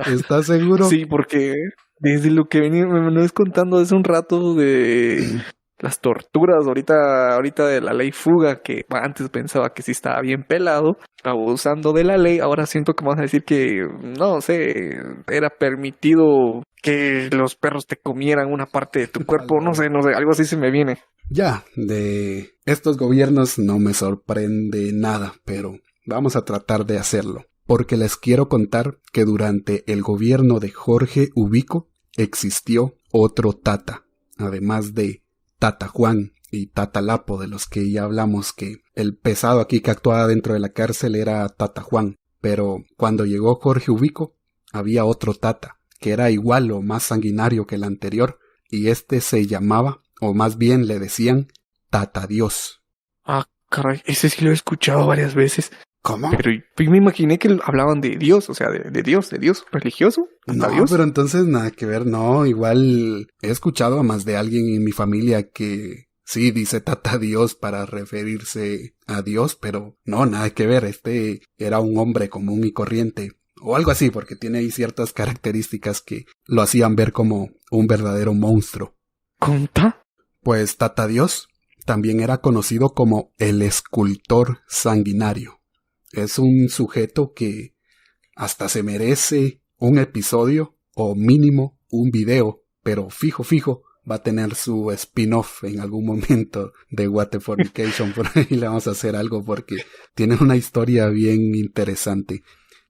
¿Estás seguro? Sí, porque desde lo que me venís contando hace un rato de las torturas, ahorita de la ley fuga, que antes pensaba que sí estaba bien pelado, abusando de la ley, ahora siento que me vas a decir que, no sé, era permitido que los perros te comieran una parte de tu cuerpo, no sé, algo así se me viene. Ya, de estos gobiernos no me sorprende nada, pero vamos a tratar de hacerlo, porque les quiero contar que durante el gobierno de Jorge Ubico existió otro Tata, además de Tata Juan y Tata Lapo, de los que ya hablamos, que el pesado aquí que actuaba dentro de la cárcel era Tata Juan, pero cuando llegó Jorge Ubico había otro Tata, que era igual o más sanguinario que el anterior, y este se llamaba, o más bien le decían, Tata Dios. Ah, caray, ese sí lo he escuchado varias veces. ¿Cómo? Pero yo me imaginé que hablaban de Dios, o sea, de Dios religioso. No, Dios. pero entonces nada que ver, no, igual he escuchado a más de alguien en mi familia que sí dice Tata Dios para referirse a Dios, pero no, nada que ver, este era un hombre común y corriente, o algo así, porque tiene ahí ciertas características que lo hacían ver como un verdadero monstruo. ¿Conta? Pues Tata Dios también era conocido como el escultor sanguinario. Es un sujeto que hasta se merece un episodio o mínimo un video, pero fijo va a tener su spin-off en algún momento de What the Fornication. Por ahí le vamos a hacer algo porque tiene una historia bien interesante.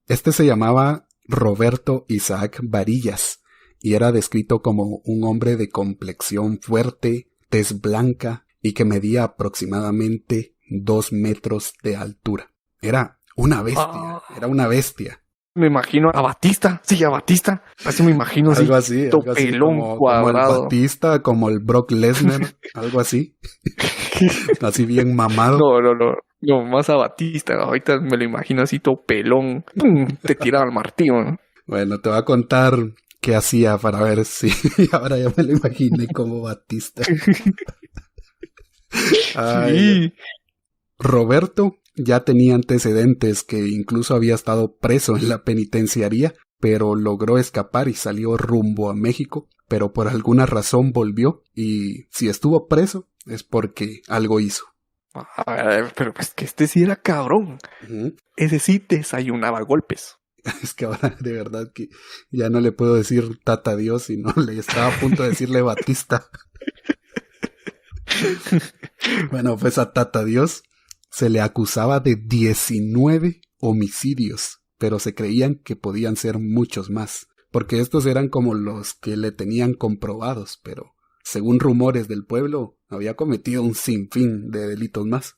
Este se llamaba Roberto Isaac Varillas y era descrito como un hombre de complexión fuerte, tez blanca y que medía aproximadamente 2 metros de altura. Era una bestia. Me imagino a Batista, sí, a Batista. Así me imagino, algo así pelón, cuadrado. Como el Batista, como el Brock Lesnar, algo así. Así bien mamado. No, más a Batista. Ahorita me lo imagino así todo pelón. ¡Pum! Te tiraba el martillo, ¿no? Bueno, te voy a contar qué hacía para ver si ahora ya me lo imaginé como Batista. Ay, Sí. Roberto ya tenía antecedentes, que incluso había estado preso en la penitenciaría, pero logró escapar y salió rumbo a México, pero por alguna razón volvió y si estuvo preso es porque algo hizo. A ver, pero pues que este sí era cabrón. Uh-huh. Ese sí desayunaba golpes. Es que ahora de verdad que ya no le puedo decir Tata Dios, sino le estaba a punto de decirle Batista. Bueno, pues a Tata Dios se le acusaba de 19 homicidios, pero se creían que podían ser muchos más, porque estos eran como los que le tenían comprobados, pero según rumores del pueblo, había cometido un sinfín de delitos más.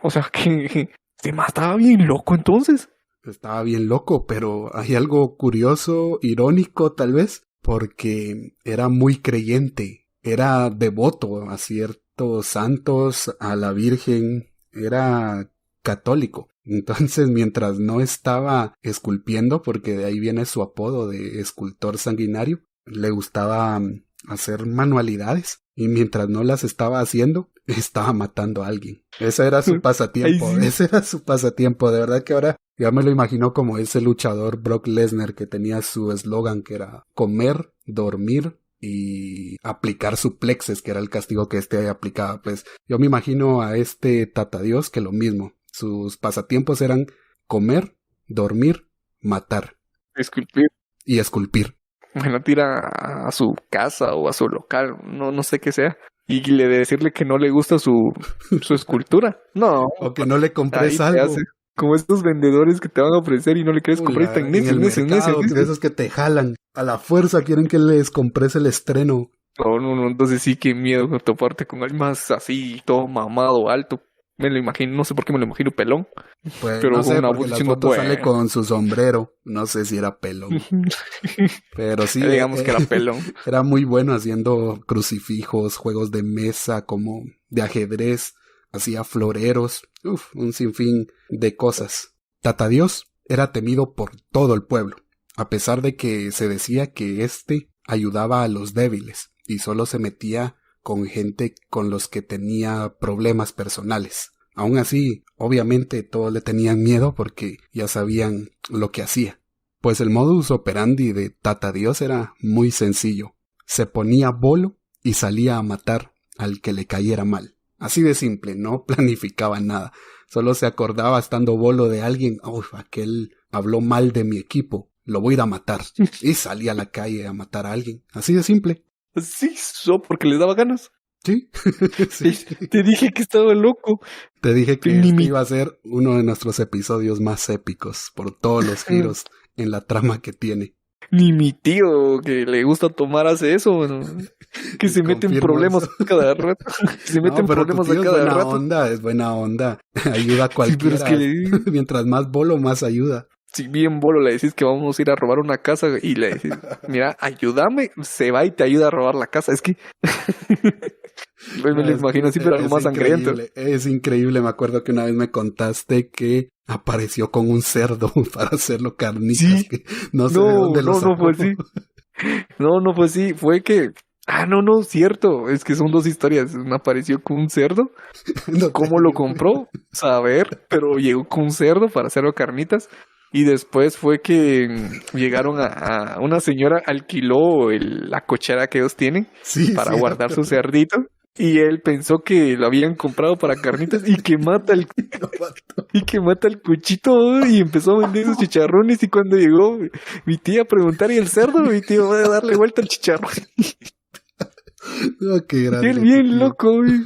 O sea, que se mataba bien loco entonces. Estaba bien loco, pero hay algo curioso, irónico tal vez, porque era muy creyente, era devoto a ciertos santos, a la Virgen, era católico. Entonces, mientras no estaba esculpiendo, porque de ahí viene su apodo de escultor sanguinario, le gustaba hacer manualidades, y mientras no las estaba haciendo, estaba matando a alguien. Ese era su pasatiempo, sí. Ese era su pasatiempo, de verdad que ahora ya me lo imagino como ese luchador Brock Lesnar que tenía su eslogan que era comer, dormir y aplicar suplexes, que era el castigo que aplicaba. Pues yo me imagino a este Tata Dios que lo mismo, sus pasatiempos eran comer, dormir, matar. Esculpir. Y esculpir. Bueno, tira a su casa o a su local, no sé qué sea, y le de decirle que no le gusta su escultura. No. O que no le compres algo. Como estos vendedores que te van a ofrecer y no le quieres comprar, están en el mercado, de esos que te jalan. A la fuerza quieren que les compres el estreno. No, entonces sí, qué miedo toparte con alguien más así, todo mamado, alto. Me lo imagino, no sé por qué me lo imagino pelón, Pues pero no con sé, una porque voz en las diciendo, fotos sale bueno. con su sombrero. No sé si era pelón. Pero sí, Digamos que era pelón. era muy bueno haciendo crucifijos, juegos de mesa como de ajedrez, hacía floreros, un sinfín de cosas. Tata Dios era temido por todo el pueblo, a pesar de que se decía que éste ayudaba a los débiles y solo se metía con gente con los que tenía problemas personales. Aún así, obviamente todos le tenían miedo porque ya sabían lo que hacía. Pues el modus operandi de Tata Dios era muy sencillo. Se ponía bolo y salía a matar al que le cayera mal. Así de simple, no planificaba nada. Solo se acordaba estando bolo de alguien, aquel habló mal de mi equipo, lo voy a ir a matar. Y salía a la calle a matar a alguien. Así de simple. Sí, porque les daba ganas. Sí. Sí. Te dije que estaba loco. Te dije que Ni este mi, iba a ser uno de nuestros episodios más épicos por todos los giros en la trama que tiene. ni mi tío que le gusta tomar hace eso, ¿no? Que se mete en Confirmo problemas eso. cada rato. Se mete No, en pero tu problemas a tío es cada buena rato. onda, es buena onda. Ayuda a Sí, pero es cualquiera. que Mientras más bolo, más ayuda. si bien bolo le decís que vamos a ir a robar una casa y le decís, mira, ayúdame, se va y te ayuda a robar la casa. Es que me No, lo imagino así, pero algo más sangriento. es increíble. Me acuerdo que una vez me contaste que apareció con un cerdo para hacerlo carnitas, Sí, que no sé de dónde lo no sacó. fue así. No fue así. Fue que, no, cierto. Es que son dos historias. Una apareció con un cerdo. No ¿Cómo lo tengo. compró? Saber, pero llegó con un cerdo para hacerlo carnitas. Y después fue que llegaron a una señora, alquiló la cochera que ellos tienen Sí, para guardar cierto. su cerdito. Y él pensó que lo habían comprado para carnitas y que mata el cuchito y empezó a vender sus chicharrones. Y cuando llegó mi tía a preguntar, ¿y el cerdo? Mi tío va a darle vuelta al chicharrón. No, qué Y él grande tu bien tío. loco, güey.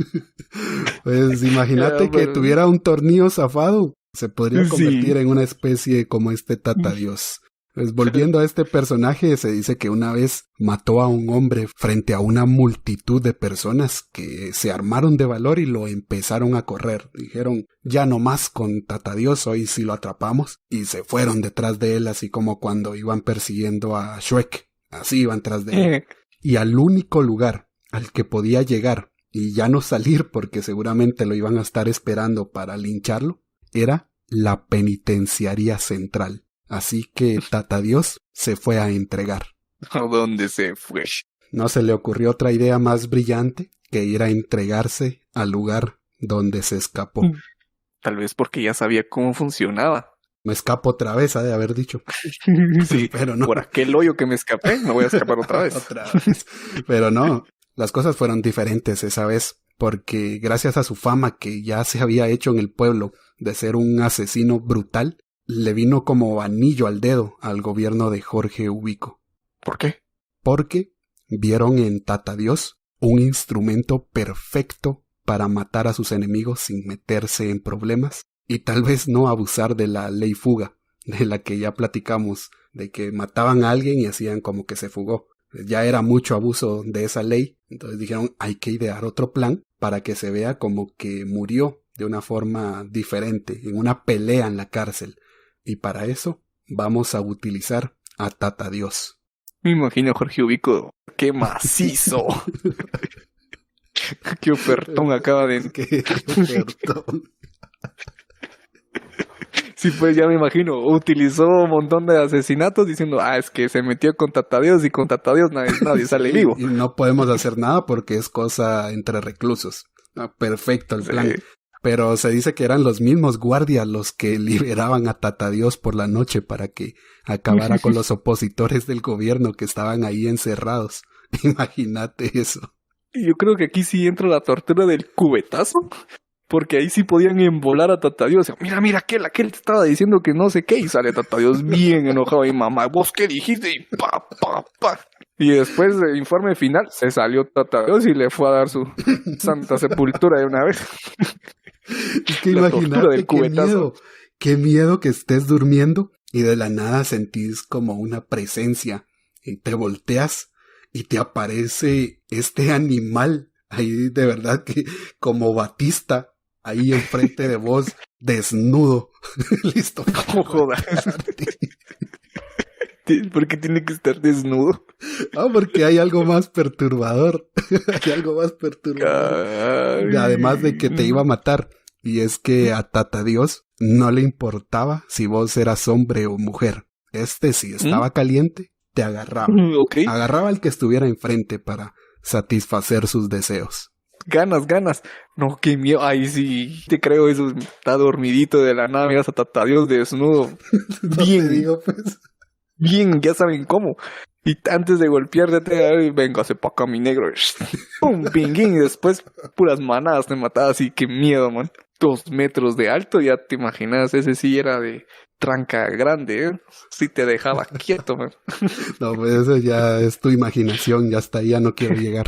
Pues imagínate que Pero tuviera un tornillo zafado. Se podría sí. convertir en una especie como este Tata Dios. Pues volviendo a este personaje, se dice que una vez mató a un hombre frente a una multitud de personas que se armaron de valor y lo empezaron a correr. Dijeron, ya no más con Tata Dios, hoy sí lo atrapamos. Y se fueron detrás de él, así como cuando iban persiguiendo a Shrek. Así iban tras de él. Y al único lugar al que podía llegar y ya no salir porque seguramente lo iban a estar esperando para lincharlo, era la penitenciaría central. Así que Tata Dios se fue a entregar. ¿A dónde se fue? No se le ocurrió otra idea más brillante que ir a entregarse al lugar donde se escapó. Tal vez porque ya sabía cómo funcionaba. Me escapo otra vez, ha de haber dicho. Sí, Pero no. por aquel hoyo que me escapé, me voy a escapar otra vez. Otra vez. Pero no, las cosas fueron diferentes esa vez, porque gracias a su fama que ya se había hecho en el pueblo de ser un asesino brutal, le vino como anillo al dedo al gobierno de Jorge Ubico. ¿Por qué? Porque vieron en Tata Dios un instrumento perfecto para matar a sus enemigos sin meterse en problemas y tal vez no abusar de la ley fuga, de la que ya platicamos, de que mataban a alguien y hacían como que se fugó. Ya era mucho abuso de esa ley, entonces dijeron hay que idear otro plan para que se vea como que murió de una forma diferente, en una pelea en la cárcel. Y para eso vamos a utilizar a Tata Dios. Me imagino a Jorge Ubico. ¡Qué macizo! ¡Qué ofertón acaba de... ¡Qué ofertón! Sí, pues ya me imagino. Utilizó un montón de asesinatos diciendo, es que se metió con Tata Dios y con Tata Dios nadie sale Sí, vivo. y no podemos hacer nada porque es cosa entre reclusos. Perfecto el plan. Pero se dice que eran los mismos guardias los que liberaban a Tata Dios por la noche para que acabara con los opositores del gobierno que estaban ahí encerrados. Imagínate eso. Yo creo que aquí sí entra la tortura del cubetazo, porque ahí sí podían embolar a Tata Dios. Mira, aquel te estaba diciendo que no sé qué, y sale Tata Dios bien enojado y mamá, ¿vos qué dijiste? Y pa. Y después del informe final, se salió Tata Dios y le fue a dar su santa sepultura de una vez. Es que La tortura del imagínate cubetazo. qué miedo que estés durmiendo y de la nada sentís como una presencia y te volteas y te aparece este animal ahí de verdad que como Batista ahí enfrente de vos, desnudo, listo para No jodas. golpearte. ¿Por qué tiene que estar desnudo? Ah, porque hay algo más perturbador. Hay algo más perturbador. Ay. Además de que te iba a matar. Y es que a Tata Dios no le importaba si vos eras hombre o mujer. Si estaba caliente, te agarraba. Ok. Agarraba al que estuviera enfrente para satisfacer sus deseos. Ganas. No, qué miedo. Ay, sí, te creo eso. Está dormidito de la nada, miras a Tata Dios desnudo. No Bien. te digo, pues. Bien, ya saben cómo. Y antes de golpearte, véngase pa' acá, mi negro. Pum, pinguín. Y después, puras manadas te matabas. Y qué miedo, man. 2 metros de alto, ya te imaginas. Ese sí era de tranca grande, ¿eh? Sí te dejaba quieto, man. No, pues eso ya es tu imaginación. Ya hasta ahí ya no quiero llegar.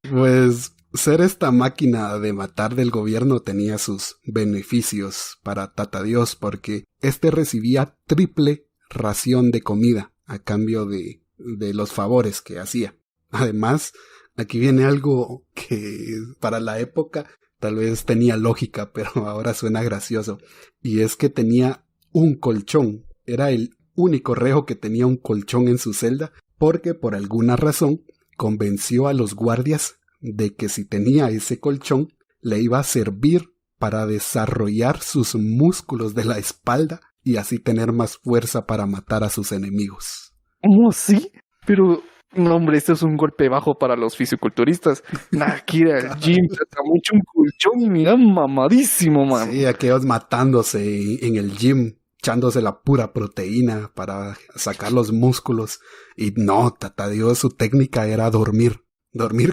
Pues ser esta máquina de matar del gobierno tenía sus beneficios para Tata Dios, porque recibía triple ración de comida a cambio de los favores que hacía. Además, aquí viene algo que para la época tal vez tenía lógica, pero ahora suena gracioso. Y es que tenía un colchón. Era el único reo que tenía un colchón en su celda, porque por alguna razón convenció a los guardias de que si tenía ese colchón le iba a servir para desarrollar sus músculos de la espalda y así tener más fuerza para matar a sus enemigos. ¿Cómo sí? Pero, no, hombre, esto es un golpe bajo para los fisiculturistas. Nah, que ir al gym, trata mucho un colchón y mira, mamadísimo, man. Sí, aquellos matándose en el gym, echándose la pura proteína para sacar los músculos. Y no, Tata Dios, su técnica era dormir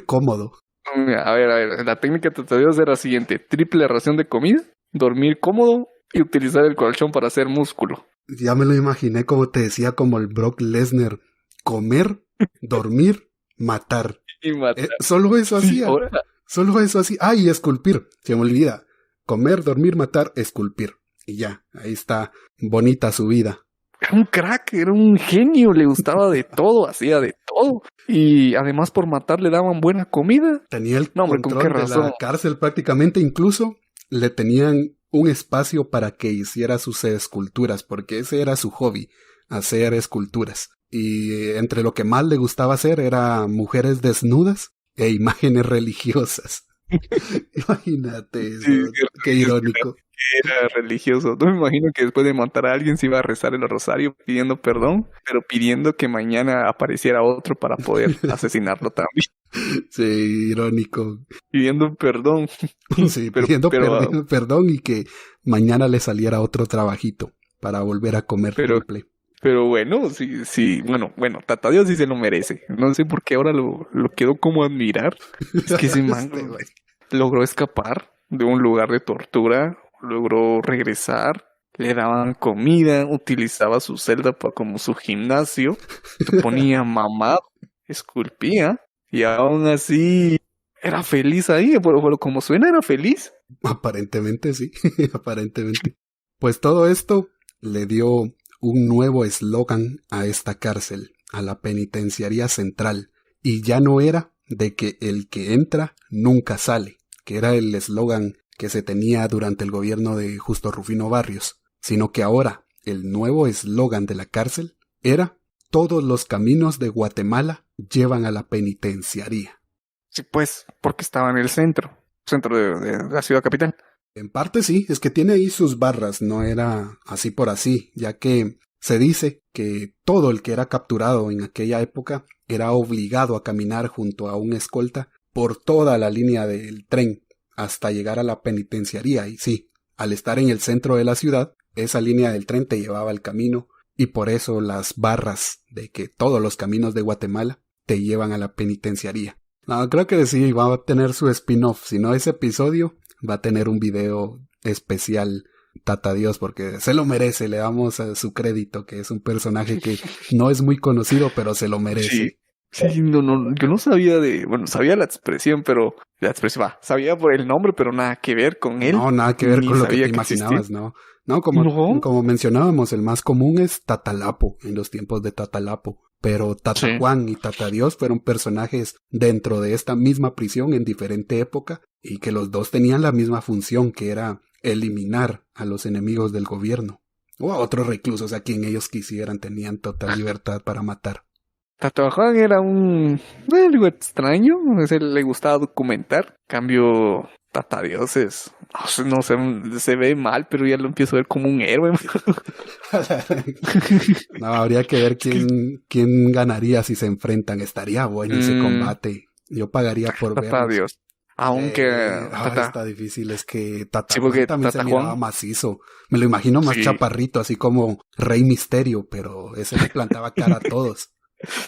cómodo. A ver, la técnica de Tata Dios era la siguiente: triple ración de comida, dormir cómodo y utilizar el colchón para hacer músculo. Ya me lo imaginé, como te decía, como el Brock Lesnar: comer, dormir, matar. Y matar. Solo eso Sí, hacía. ahora. Solo eso así. Ah, y esculpir. Se me olvida. Comer, dormir, matar, esculpir. Y ya, ahí está. Bonita su vida. Era un crack, era un genio, le gustaba de todo, hacía de todo. Y además por matar le daban buena comida. Tenía el No, hombre, ¿con control qué de razón? la cárcel prácticamente. Incluso le tenían un espacio para que hiciera sus esculturas, porque ese era su hobby, hacer esculturas. Y entre lo que más le gustaba hacer era mujeres desnudas e imágenes religiosas. Imagínate eso, Sí, qué irónico. era religioso. No me imagino que después de matar a alguien se iba a rezar el rosario pidiendo perdón, pero pidiendo que mañana apareciera otro para poder asesinarlo también. Sí, irónico. Pidiendo perdón. Sí, Pero- pidiendo pero- perdón y que mañana le saliera otro trabajito para volver a comer Pero- triple. Pero bueno, sí, bueno, Tata Dios sí se lo merece. No sé por qué ahora lo quiero como admirar. Es que ese man Este güey. logró escapar de un lugar de tortura, logró regresar, le daban comida, utilizaba su celda como su gimnasio, se ponía mamado, esculpía y aún así era feliz ahí. Pero como suena, era feliz. Aparentemente sí, aparentemente. Pues todo esto le dio un nuevo eslogan a esta cárcel, a la penitenciaría central, y ya no era de que el que entra nunca sale, que era el eslogan que se tenía durante el gobierno de Justo Rufino Barrios, sino que ahora el nuevo eslogan de la cárcel era: todos los caminos de Guatemala llevan a la penitenciaría. Sí, pues, porque estaba en el centro de la ciudad capital. En parte sí, es que tiene ahí sus barras, no era así por así, ya que se dice que todo el que era capturado en aquella época era obligado a caminar junto a un escolta por toda la línea del tren hasta llegar a la penitenciaría. Y sí, al estar en el centro de la ciudad, esa línea del tren te llevaba al camino, y por eso las barras de que todos los caminos de Guatemala te llevan a la penitenciaría. No, creo que sí, va a tener su spin-off, si no ese episodio va a tener un video especial Tata Dios, porque se lo merece, le damos su crédito, que es un personaje que no es muy conocido, pero se lo merece. Sí, no, yo no sabía sabía la expresión, pero sabía por el nombre, pero nada que ver con él. No, nada que ver Ni con lo que sabía te que imaginabas, existía. ¿no? No, como mencionábamos, el más común es Tatalapo, en los tiempos de Tatalapo, pero Tata Sí. Juan y Tata Dios fueron personajes dentro de esta misma prisión en diferente época y que los dos tenían la misma función, que era eliminar a los enemigos del gobierno o a otros reclusos a quien ellos quisieran, tenían total libertad para matar. Tata Juan era algo extraño, le gustaba documentar. Cambio, Tata Dios no sé, se ve mal, pero ya lo empiezo a ver como un héroe. No, habría que ver quién ganaría si se enfrentan. Estaría bueno ese combate. Yo pagaría por Tata verlos. Dios. Aunque Está difícil. Es que Tata sí, Juan porque también se Tata miraba Juan, macizo. Me lo imagino más sí, chaparrito, así como Rey Misterio, pero ese le plantaba cara a todos.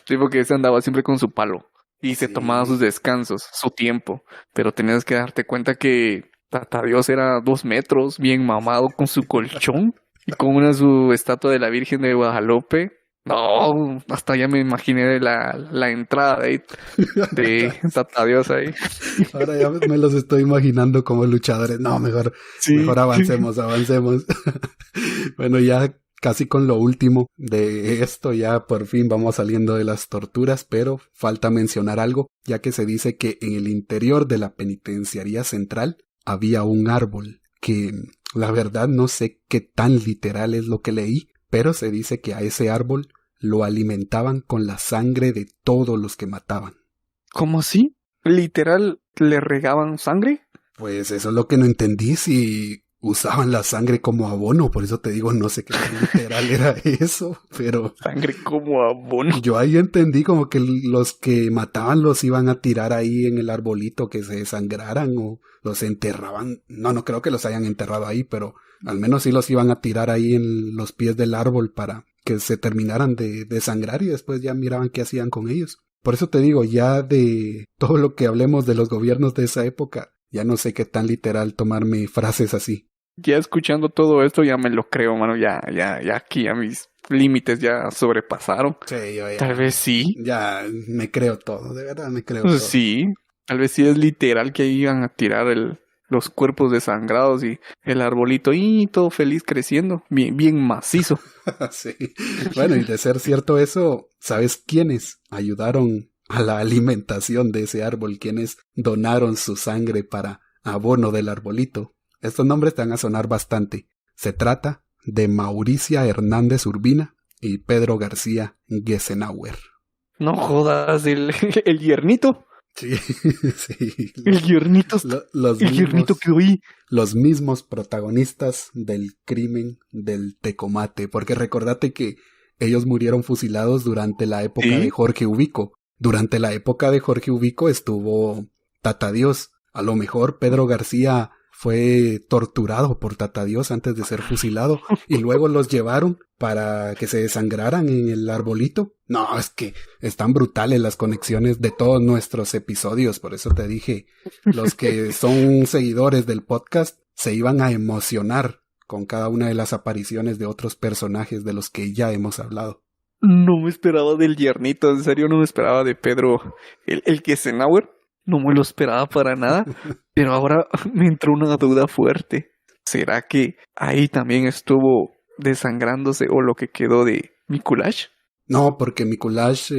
sí, porque ese andaba siempre con su palo y se tomaba sus Sí. descansos, su tiempo. Pero tenías que darte cuenta que Tata Dios era 2 metros, bien mamado con su colchón y con su estatua de la Virgen de Guadalupe. No, hasta ya me imaginé la entrada de Tata Dios ahí. Ahora ya me los estoy imaginando como luchadores. No, mejor Sí. avancemos. Bueno, ya casi con lo último de esto, ya por fin vamos saliendo de las torturas, pero falta mencionar algo, ya que se dice que en el interior de la penitenciaría central había un árbol, que la verdad no sé qué tan literal es lo que leí, pero se dice que a ese árbol lo alimentaban con la sangre de todos los que mataban. ¿Cómo así? ¿Literal le regaban sangre? Pues eso es lo que no entendí, si usaban la sangre como abono, por eso te digo, no sé qué tan literal era eso, pero Sangre como abono. yo ahí entendí como que los que mataban los iban a tirar ahí en el arbolito que se desangraran o los enterraban. No creo que los hayan enterrado ahí, pero al menos sí los iban a tirar ahí en los pies del árbol para que se terminaran de desangrar y después ya miraban qué hacían con ellos. Por eso te digo, ya de todo lo que hablemos de los gobiernos de esa época, ya no sé qué tan literal tomarme frases así. Ya escuchando todo esto ya me lo creo, mano. Ya aquí ya mis límites ya sobrepasaron. Sí, yo Tal vez sí. ya me creo todo, de verdad me creo todo. Sí. Tal vez sí es literal que iban a tirar los cuerpos desangrados y el arbolito y todo feliz creciendo. Bien macizo. Sí. Bueno, y de ser cierto eso, ¿sabes quiénes ayudaron a la alimentación de ese árbol? ¿Quiénes donaron su sangre para abono del arbolito? Estos nombres te van a sonar bastante. Se trata de Mauricia Hernández Urbina y Pedro García Gessenauer. No jodas, el hiernito. Sí, sí. El hiernito. Los El hiernito mismos, que oí. los mismos protagonistas del crimen del Tecomate, porque recordate que ellos murieron fusilados durante la época ¿Sí? de Jorge Ubico. Durante la época de Jorge Ubico estuvo Tata Dios. A lo mejor Pedro García fue torturado por Tata Dios antes de ser fusilado y luego los llevaron para que se desangraran en el arbolito. No, es que están brutales las conexiones de todos nuestros episodios, por eso te dije, los que son seguidores del podcast se iban a emocionar con cada una de las apariciones de otros personajes de los que ya hemos hablado. No me esperaba del hiernito, en serio no me esperaba de Pedro, el Gessenauer. No me lo esperaba para nada, pero ahora me entró una duda fuerte. ¿Será que ahí también estuvo desangrándose o lo que quedó de Mikulash? No, porque Mikulash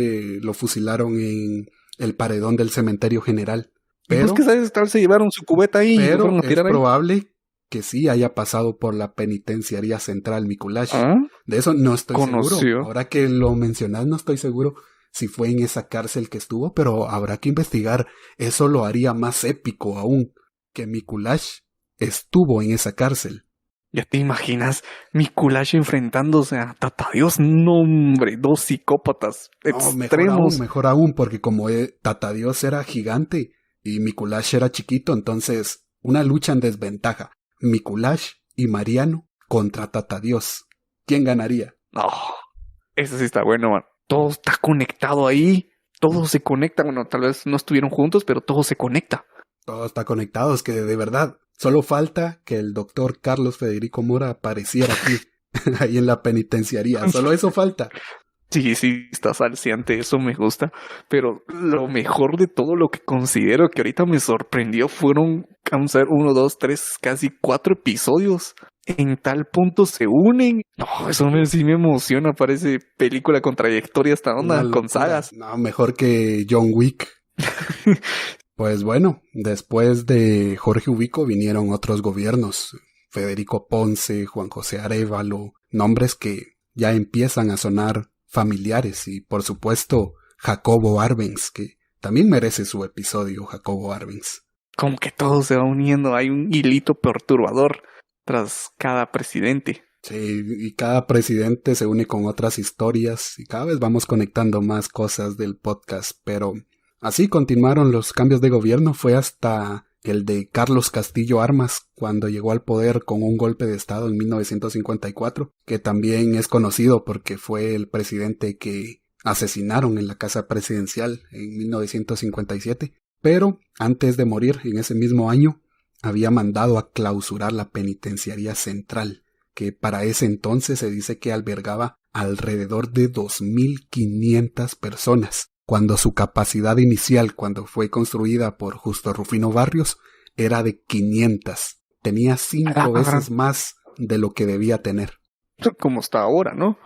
lo fusilaron en el paredón del cementerio general. ¿Y pues Pero, qué sabes? Tal se llevaron su cubeta ahí y lo pero fueron a es tirar ahí. probable que sí haya pasado por la penitenciaría central Mikulash. ¿Ah? De eso no estoy Conoció. seguro. Ahora que lo mencionas, no estoy seguro si fue en esa cárcel que estuvo, pero habrá que investigar. Eso lo haría más épico aún, que Mikulash estuvo en esa cárcel. ¿Ya te imaginas Mikulash enfrentándose a Tata Dios? No, hombre, dos psicópatas No, extremos. mejor aún, porque como Tata Dios era gigante y Mikulash era chiquito, entonces una lucha en desventaja. Mikulash y Mariano contra Tata Dios. ¿Quién ganaría? No, eso sí está bueno, man. Todo está conectado ahí. Todo se conecta. Bueno, tal vez no estuvieron juntos, pero todo se conecta. Todo está conectado, es que de verdad. Solo falta que el doctor Carlos Federico Mora apareciera aquí, ahí en la penitenciaría. Solo eso falta. Sí, está salciante, eso me gusta. Pero lo mejor de todo, lo que considero que ahorita me sorprendió, fueron, vamos a ver, 1, 2, 3, casi 4 episodios en tal punto se unen. No, eso sí me emociona, parece película con trayectoria hasta Una onda, con locura. sagas. No, mejor que John Wick. Pues bueno, después de Jorge Ubico vinieron otros gobiernos. Federico Ponce, Juan José Arévalo, nombres que ya empiezan a sonar familiares. Y por supuesto, Jacobo Arbenz, que también merece su episodio, Jacobo Arbenz. Como que todo se va uniendo, hay un hilito perturbador tras cada presidente. Sí, y cada presidente se une con otras historias y cada vez vamos conectando más cosas del podcast, pero así continuaron los cambios de gobierno. Fue hasta el de Carlos Castillo Armas cuando llegó al poder con un golpe de estado en 1954, que también es conocido porque fue el presidente que asesinaron en la casa presidencial en 1957, pero antes de morir en ese mismo año había mandado a clausurar la penitenciaría central, que para ese entonces se dice que albergaba alrededor de 2.500 personas, cuando su capacidad inicial, cuando fue construida por Justo Rufino Barrios, era de 500. Tenía 5 veces más de lo que debía tener. Como está ahora, ¿no?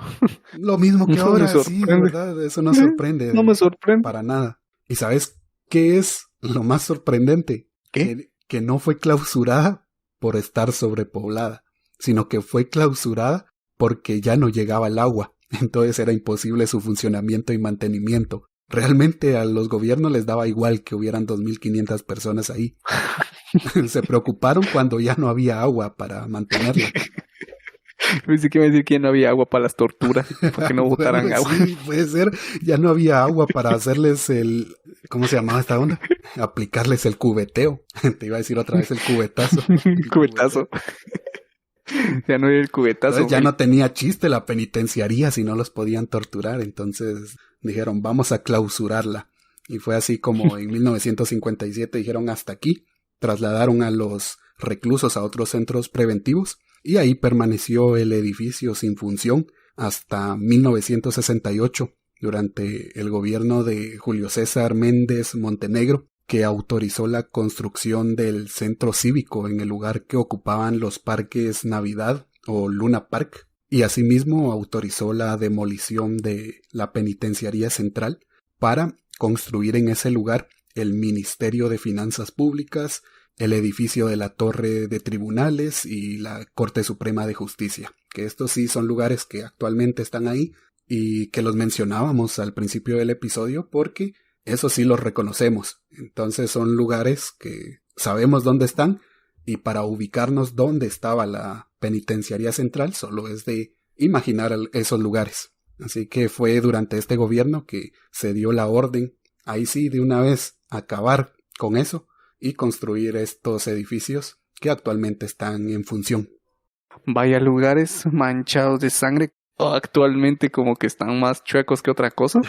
Lo mismo que No ahora, me sí, sorprende. ¿verdad? Eso no sorprende. No me sorprende. Para nada. ¿Y sabes qué es lo más sorprendente? ¿Qué? Que no fue clausurada por estar sobrepoblada, sino que fue clausurada porque ya no llegaba el agua. Entonces era imposible su funcionamiento y mantenimiento. Realmente a los gobiernos les daba igual que hubieran 2.500 personas ahí. Se preocuparon cuando ya no había agua para mantenerla. Pensé que iba a decir que ya no había agua para las torturas, para que no botaran Bueno, agua. sí, puede ser. Ya no había agua para hacerles el... ¿Cómo se llamaba esta onda? Aplicarles el cubeteo. Te iba a decir otra vez el cubetazo. El Cubetazo. Ya no había el cubetazo. Entonces ya no tenía chiste la penitenciaría si no los podían torturar. Entonces dijeron, vamos a clausurarla. Y fue así como en 1957 dijeron hasta aquí. Trasladaron a los reclusos a otros centros preventivos y ahí permaneció el edificio sin función hasta 1968, durante el gobierno de Julio César Méndez Montenegro, que autorizó la construcción del centro cívico en el lugar que ocupaban los parques Navidad o Luna Park, y asimismo autorizó la demolición de la penitenciaría central para construir en ese lugar el Ministerio de Finanzas Públicas, el edificio de la Torre de Tribunales y la Corte Suprema de Justicia, que estos sí son lugares que actualmente están ahí y que los mencionábamos al principio del episodio porque eso sí los reconocemos. Entonces son lugares que sabemos dónde están y para ubicarnos dónde estaba la penitenciaría central solo es de imaginar esos lugares. Así que fue durante este gobierno que se dio la orden, ahí sí de una vez acabar con eso y construir estos edificios que actualmente están en función. Vaya lugares manchados de sangre, actualmente como que están más chuecos que otra cosa,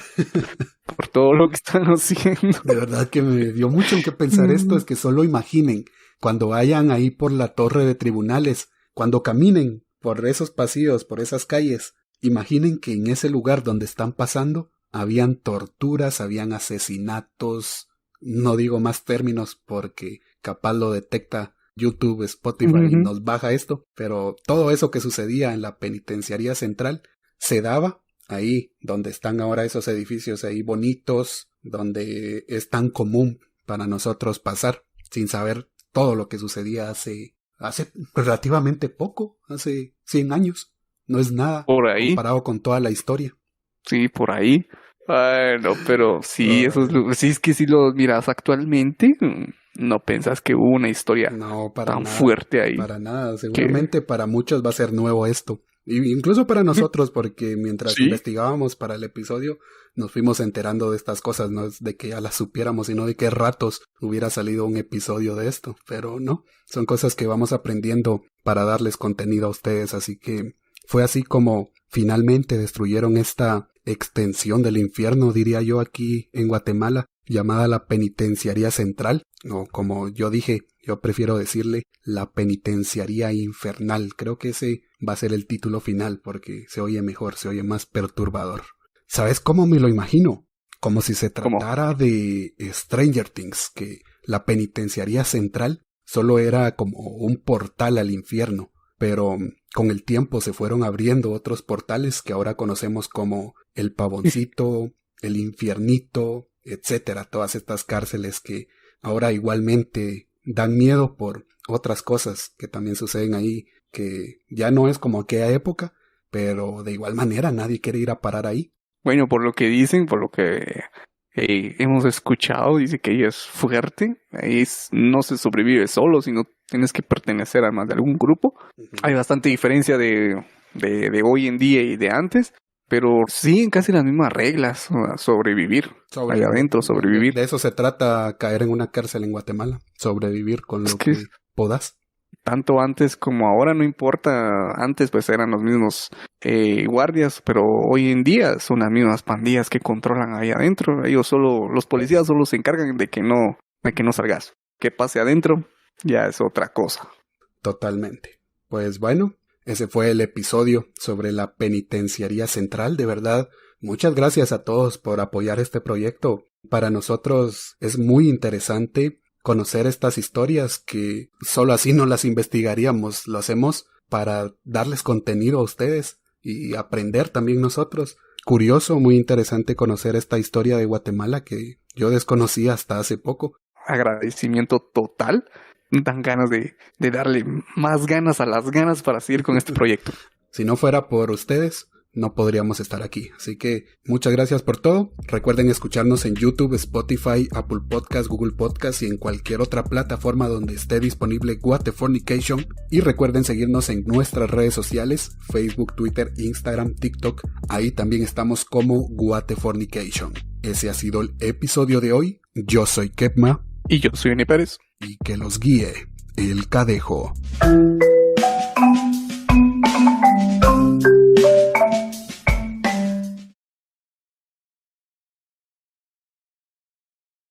por todo lo que están haciendo. De verdad que me dio mucho en qué pensar esto, es que solo imaginen, cuando vayan ahí por la Torre de Tribunales, cuando caminen por esos pasillos, por esas calles, imaginen que en ese lugar donde están pasando, habían torturas, habían asesinatos. No digo más términos porque capaz lo detecta YouTube, Spotify y nos baja esto, pero todo eso que sucedía en la penitenciaría central se daba ahí donde están ahora esos edificios ahí bonitos, donde es tan común para nosotros pasar sin saber todo lo que sucedía hace relativamente poco, hace 100 años. No es nada por ahí comparado con toda la historia. Sí, por ahí. Ay, no, pero sí, sí es que si lo miras actualmente, no pensás que hubo una historia No, para tan nada, fuerte ahí. Para nada, seguramente para muchos va a ser nuevo esto. Incluso para nosotros, porque mientras investigábamos para el episodio, nos fuimos enterando de estas cosas, no es de que ya las supiéramos, sino de qué ratos hubiera salido un episodio de esto. Pero no, son cosas que vamos aprendiendo para darles contenido a ustedes, así que fue así como finalmente destruyeron esta extensión del infierno, diría yo, aquí en Guatemala, llamada la Penitenciaría Central, o como yo dije, yo prefiero decirle la Penitenciaría Infernal. Creo que ese va a ser el título final porque se oye mejor, se oye más perturbador. ¿Sabes cómo me lo imagino? Como si se tratara de Stranger Things, que la Penitenciaría Central solo era como un portal al infierno, pero con el tiempo se fueron abriendo otros portales que ahora conocemos como el Pavoncito, el Infiernito, etcétera. Todas estas cárceles que ahora igualmente dan miedo por otras cosas que también suceden ahí, que ya no es como aquella época, pero de igual manera nadie quiere ir a parar ahí. Bueno, por lo que dicen, por lo que hemos escuchado, dice que ahí es fuerte, no se sobrevive solo, sino tienes que pertenecer a más de algún grupo. Hay bastante diferencia de hoy en día y de antes, pero siguen casi las mismas reglas, o sea, sobrevivir allá adentro, sobrevivir. De eso se trata caer en una cárcel en Guatemala, sobrevivir con lo que podas. Tanto antes como ahora, no importa, antes pues eran los mismos guardias, pero hoy en día son las mismas pandillas que controlan ahí adentro. Los policías solo se encargan de que no salgas. Que pase adentro ya es otra cosa. Totalmente. Pues bueno, ese fue el episodio sobre la Penitenciaría Central. De verdad, muchas gracias a todos por apoyar este proyecto. Para nosotros es muy interesante conocer estas historias que solo así no las investigaríamos. Lo hacemos para darles contenido a ustedes y aprender también nosotros. Curioso, muy interesante conocer esta historia de Guatemala que yo desconocía hasta hace poco. Agradecimiento total. Dan ganas de darle más ganas a las ganas para seguir con este proyecto. Si no fuera por ustedes, no podríamos estar aquí. Así que muchas gracias por todo. Recuerden escucharnos en YouTube, Spotify, Apple Podcast, Google Podcast y en cualquier otra plataforma donde esté disponible Guatefornication. Y recuerden seguirnos en nuestras redes sociales, Facebook, Twitter, Instagram, TikTok. Ahí también estamos como Guatefornication. Ese ha sido el episodio de hoy. Yo soy Kepma. Y yo soy Uni Pérez. Y que los guíe el Cadejo.